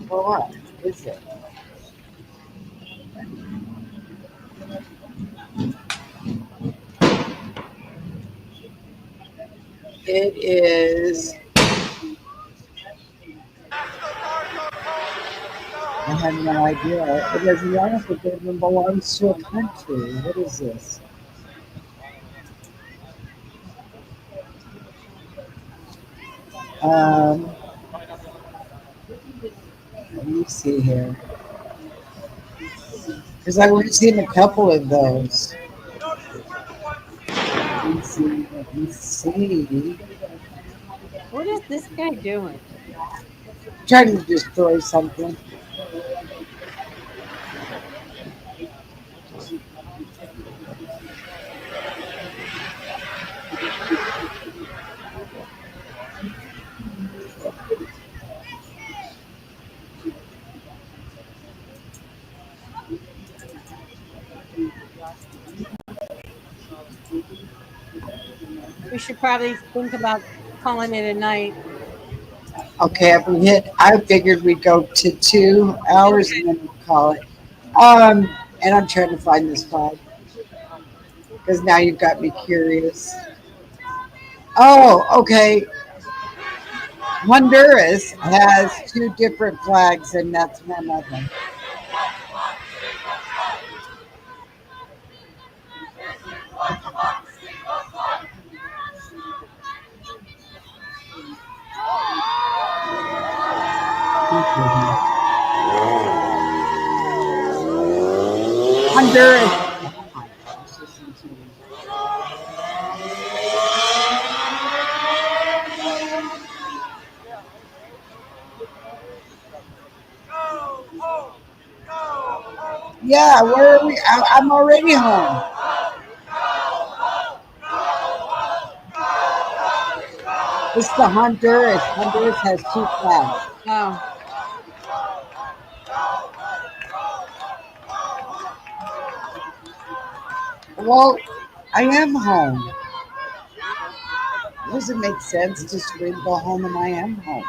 For what is it? It is. I have no idea. It doesn't matter if it even belongs to a country. What is this? Um, Let me see here. Because I've seen a couple of those. Let me see. Let me see. What is this guy doing? Trying to destroy something. We should probably think about calling it a night. Okay, I figured we'd go to 2 hours and then we'll call it. And I'm trying to find this flag because now you've got me curious. Oh, okay. Honduras has two different flags, and that's one of them. Honduras. Yeah, where are we? I'm already home. It's the Honduras. Honduras has two flags. Oh, Well, I am home. Does it make sense just to go home and I am home?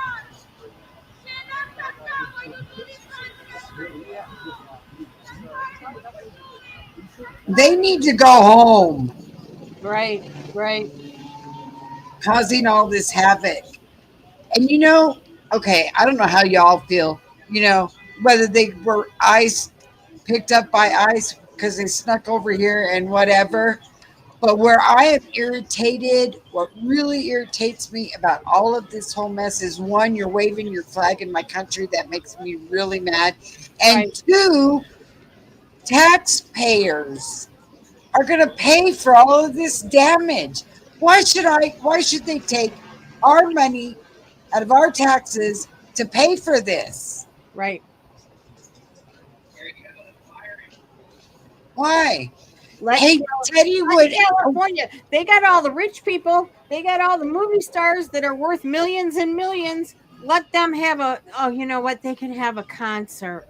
They need to go home, right, right, causing all this havoc. And okay, I don't know how y'all feel, whether they were ice picked up by ice because they snuck over here and whatever. But where I am irritated, what really irritates me about all of this whole mess is one, you're waving your flag in my country. That makes me really mad. And right, two, taxpayers are going to pay for all of this damage. Why should they take our money out of our taxes to pay for this? right. Why? Let Hey, Teddy Let would. California. They got all the rich people. They got all the movie stars that are worth millions and millions. Let them have you know what? They can have a concert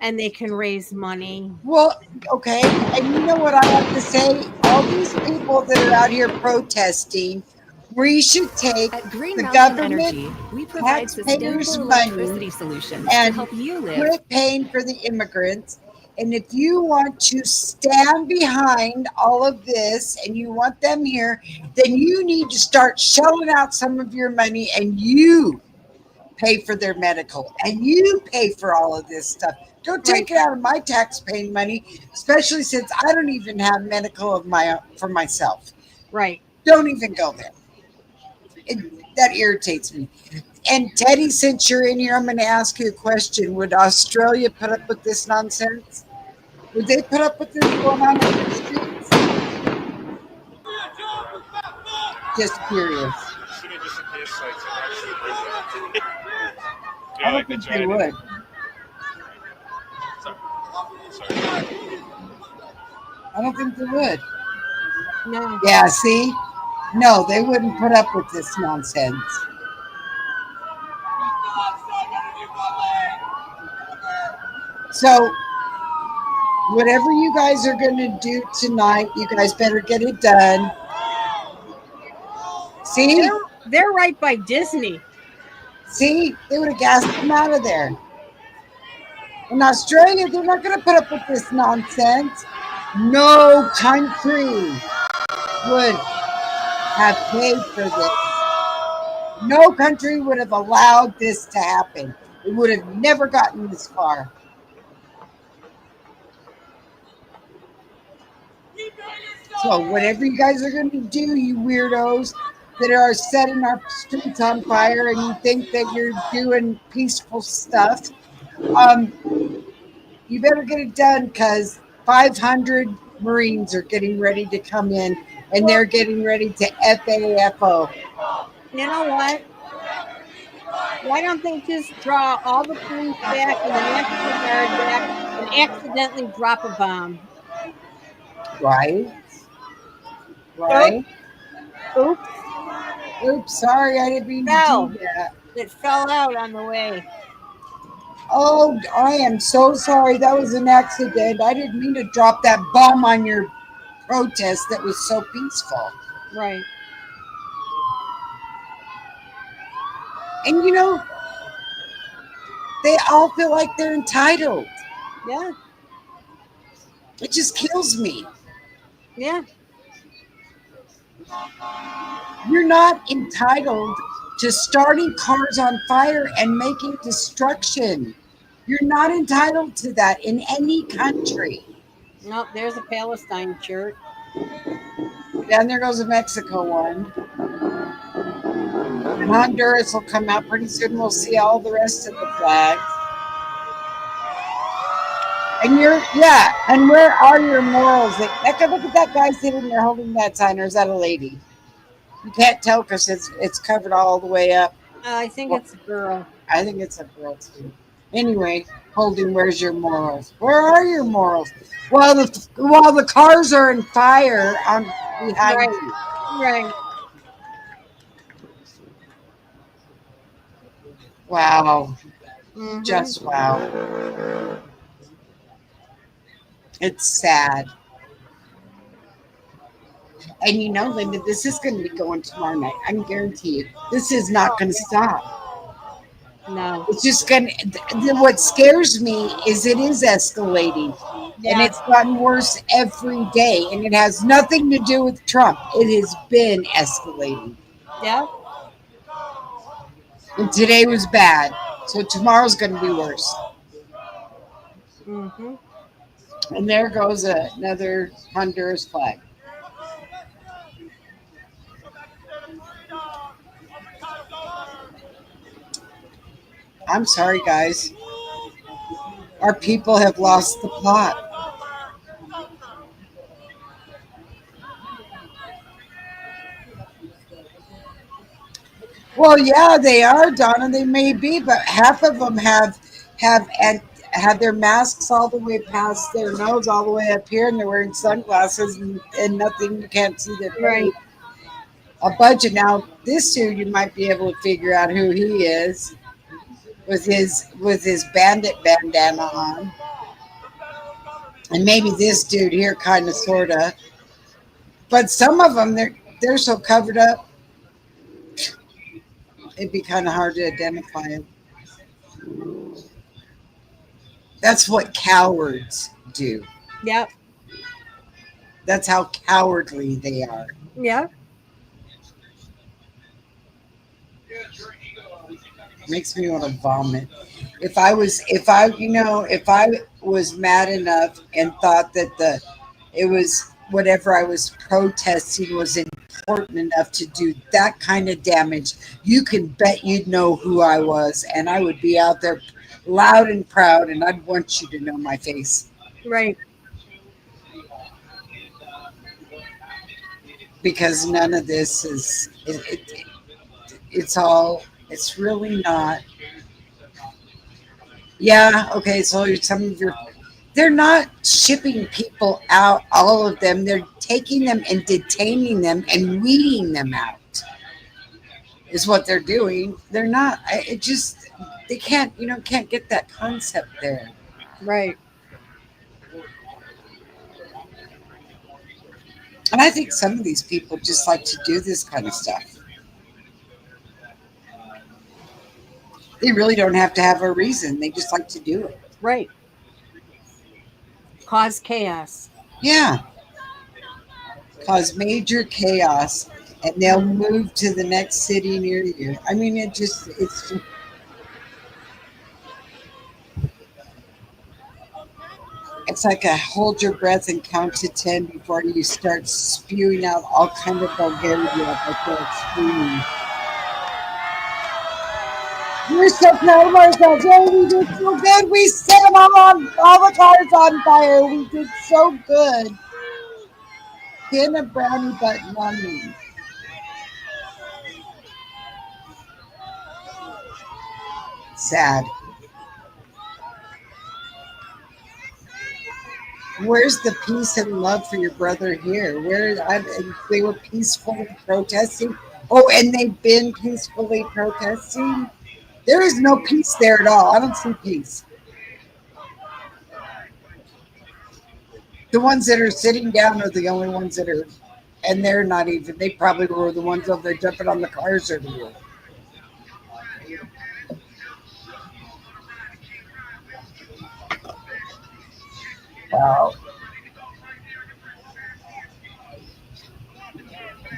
and they can raise money. Well, okay. And you know what I have to say? All these people that are out here protesting, we should take At Green the Mountain government Energy, we provide taxpayers' sustainable money electricity solutions to and help you live. quit paying for the immigrants. And if you want to stand behind all of this and you want them here, then you need to start shelling out some of your money and you pay for their medical and you pay for all of this stuff. Don't Right, take it out of my tax paying money, especially since I don't even have medical of my for myself. right. Don't even go there. That irritates me. And Teddy, since you're in here, I'm going to ask you a question. Would Australia put up with this nonsense? Would they put up with this going on in their streets? Just curious. I don't think they would. I don't think they would. No. Yeah, see? No, they wouldn't put up with this nonsense. So Whatever you guys are going to do tonight, you guys better get it done. See? They're right by Disney. See? They would have gassed them out of there. In Australia, they're not going to put up with this nonsense. No country would have paid for this. No country would have allowed this to happen. It would have never gotten this far. So whatever you guys are going to do, you weirdos that are setting our streets on fire and you think that you're doing peaceful stuff, you better get it done because 500 Marines are getting ready to come in and they're getting ready to FAFO. You know what? Why don't they just draw all the police back and the National Guard back and accidentally drop a bomb? Right? Right? Oops. Oops, sorry, I didn't mean to do that. It fell out on the way. Oh, I am so sorry. That was an accident. I didn't mean to drop that bomb on your protest that was so peaceful. Right. And you know, they all feel like they're entitled. Yeah. It just kills me. Yeah. You're not entitled to starting cars on fire and making destruction. You're not entitled to that in any country. Nope, there's a Palestine shirt. And there goes a Mexico one. And Honduras will come out pretty soon. We'll see all the rest of the flags. And and where are your morals? Look at that guy sitting there holding that sign, or is that a lady? You can't tell because it's covered all the way up. I think it's a girl. I think it's a girl too. Anyway, holding, where's your morals? Where are your morals? While the cars are in fire on behind you. Right. Wow. Mm-hmm. Just wow. It's sad. And you know, Linda, this is going to be going tomorrow night. I can guarantee you. This is not going to stop. No. It's just going to. What scares me is it is escalating. Yeah. And it's gotten worse every day. And it has nothing to do with Trump. It has been escalating. Yeah. And today was bad. So tomorrow's going to be worse. Mm-hmm. And there goes another Honduras flag. I'm sorry, guys. Our people have lost the plot. Well, yeah, they are, Donna. They may be, but half of them have their masks all the way past their nose, all the way up here, and they're wearing sunglasses and nothing. You can't see their face. Right. A bunch of now. This dude, you might be able to figure out who he is with his bandit bandana on, and maybe this dude here, kind of, sorta. But some of them, they're so covered up, it'd be kind of hard to identify them. That's what cowards do. Yep. That's how cowardly they are. Yeah. Makes me want to vomit. If I was mad enough and thought that it was whatever I was protesting was important enough to do that kind of damage, you can bet you'd know who I was, and I would be out there loud and proud, and I'd want you to know my face. Right. Because none of this is it's really not. Yeah, okay, so they're not shipping people out, all of them. They're taking them and detaining them and weeding them out is what they're doing. They're not, they can't get that concept there. Right. And I think some of these people just like to do this kind of stuff. They really don't have to have a reason. They just like to do it. Right. Cause chaos. Yeah. Cause major chaos, and they'll move to the next city near you. I mean, it's like a hold your breath and count to 10 before you start spewing out all kind of vulgarity like they're screaming. We're so proud of ourselves. Oh, we did so good. We set them all the cars on fire. We did so good. Pin a brownie button on me. Sad. Where's the peace and love for your brother here? They were peacefully protesting. Oh, and they've been peacefully protesting. There is no peace there at all. I don't see peace. The ones that are sitting down are the only ones that are, and they're not even. They probably were the ones over there jumping on the cars earlier. Wow.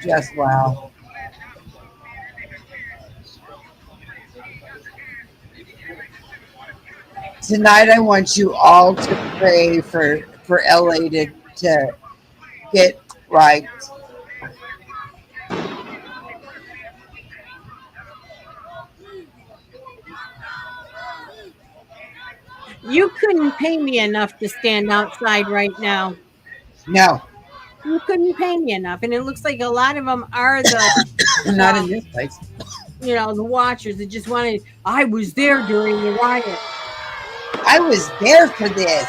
Just wow. Tonight, I want you all to pray for LA to get right. You couldn't pay me enough to stand outside right now. No, You couldn't pay me enough. And it looks like a lot of them are the, not in this place. the watchers that just wanted, I was there during the riot. I was there for this.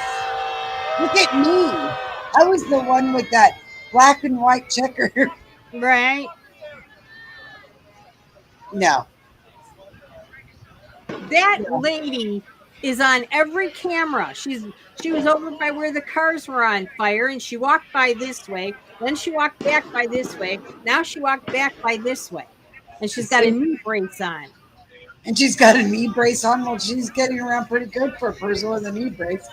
Look at me. I was the one with that black and white checker. Right. No. That lady is on every camera. She was over by where the cars were on fire, and she walked by this way. Then she walked back by this way. Now she walked back by this way, and she's got a See? knee brace on. And she's got a knee brace on. Well, she's getting around pretty good for a person with a knee brace.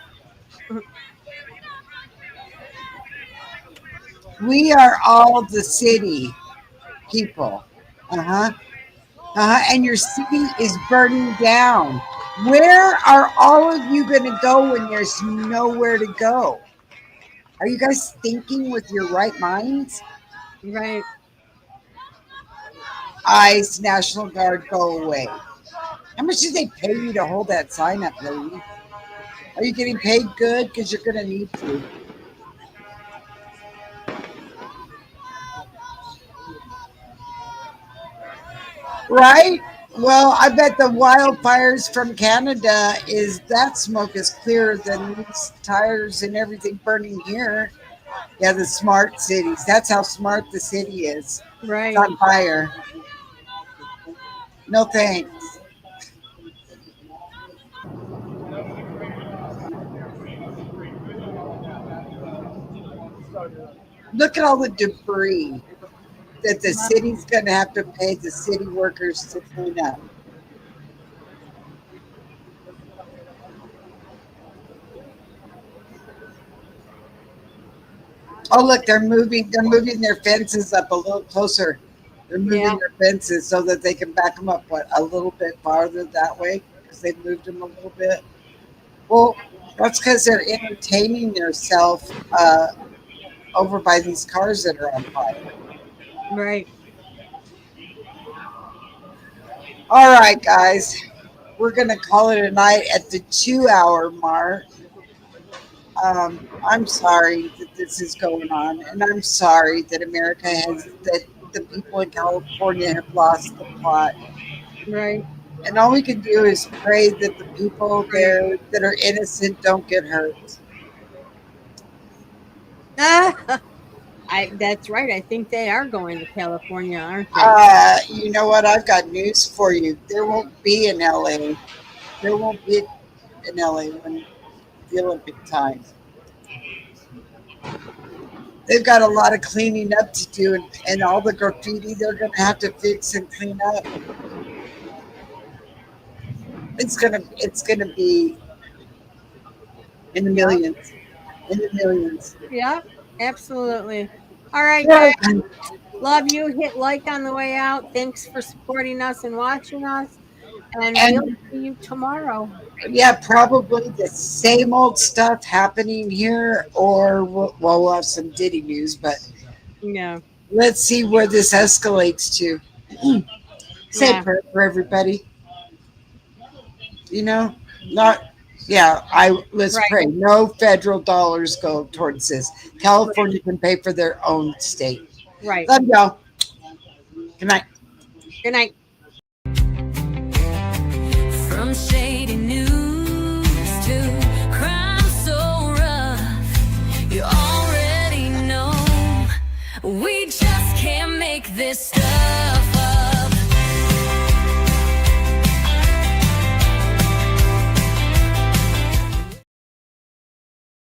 We are all the city people. Uh huh. And your city is burning down. Where are all of you going to go when there's nowhere to go? Are you guys thinking with your right minds? Right. ICE, National Guard, go away. How much did they pay you to hold that sign up, lady? Are you getting paid good? Because you're going to need to. Right? Well, I bet the wildfires from Canada is that smoke is clearer than these tires and everything burning here. Yeah, the smart cities. That's how smart the city is. It's Right. on fire. No thanks. Look at all the debris that the city's going to have to pay the city workers to clean up. Oh, look, they're moving. They're moving their fences up a little closer. They're moving Yeah. their fences so that they can back them up a little bit farther that way because they've moved them a little bit. Well, that's because they're entertaining themselves over by these cars that are on fire. Right. All right, guys, we're gonna call it a night at the 2 hour mark. I'm sorry that this is going on, and I'm sorry that that the people in California have lost the plot. Right. And all we can do is pray that the people Right. there that are innocent don't get hurt. That's right. I think they are going to California, aren't they? You know what? I've got news for you. There won't be an LA. There won't be an LA when the Olympic time. they've got a lot of cleaning up to do, and all the graffiti they're going to have to fix and clean up. It's gonna be in the Yep. millions, in the millions. Yeah, absolutely. All right, Yeah. guys. Love you. Hit like on the way out. Thanks for supporting us and watching us. And we'll And see you tomorrow. yeah, probably the same old stuff happening here, or we'll have some Diddy news, but Yeah. let's see where this escalates to. Say a Yeah. prayer for everybody. You know, not yeah. Let's Right. pray. No federal dollars go towards this. California can pay for their own state. Right. Love y'all. Good night. Good night. From shady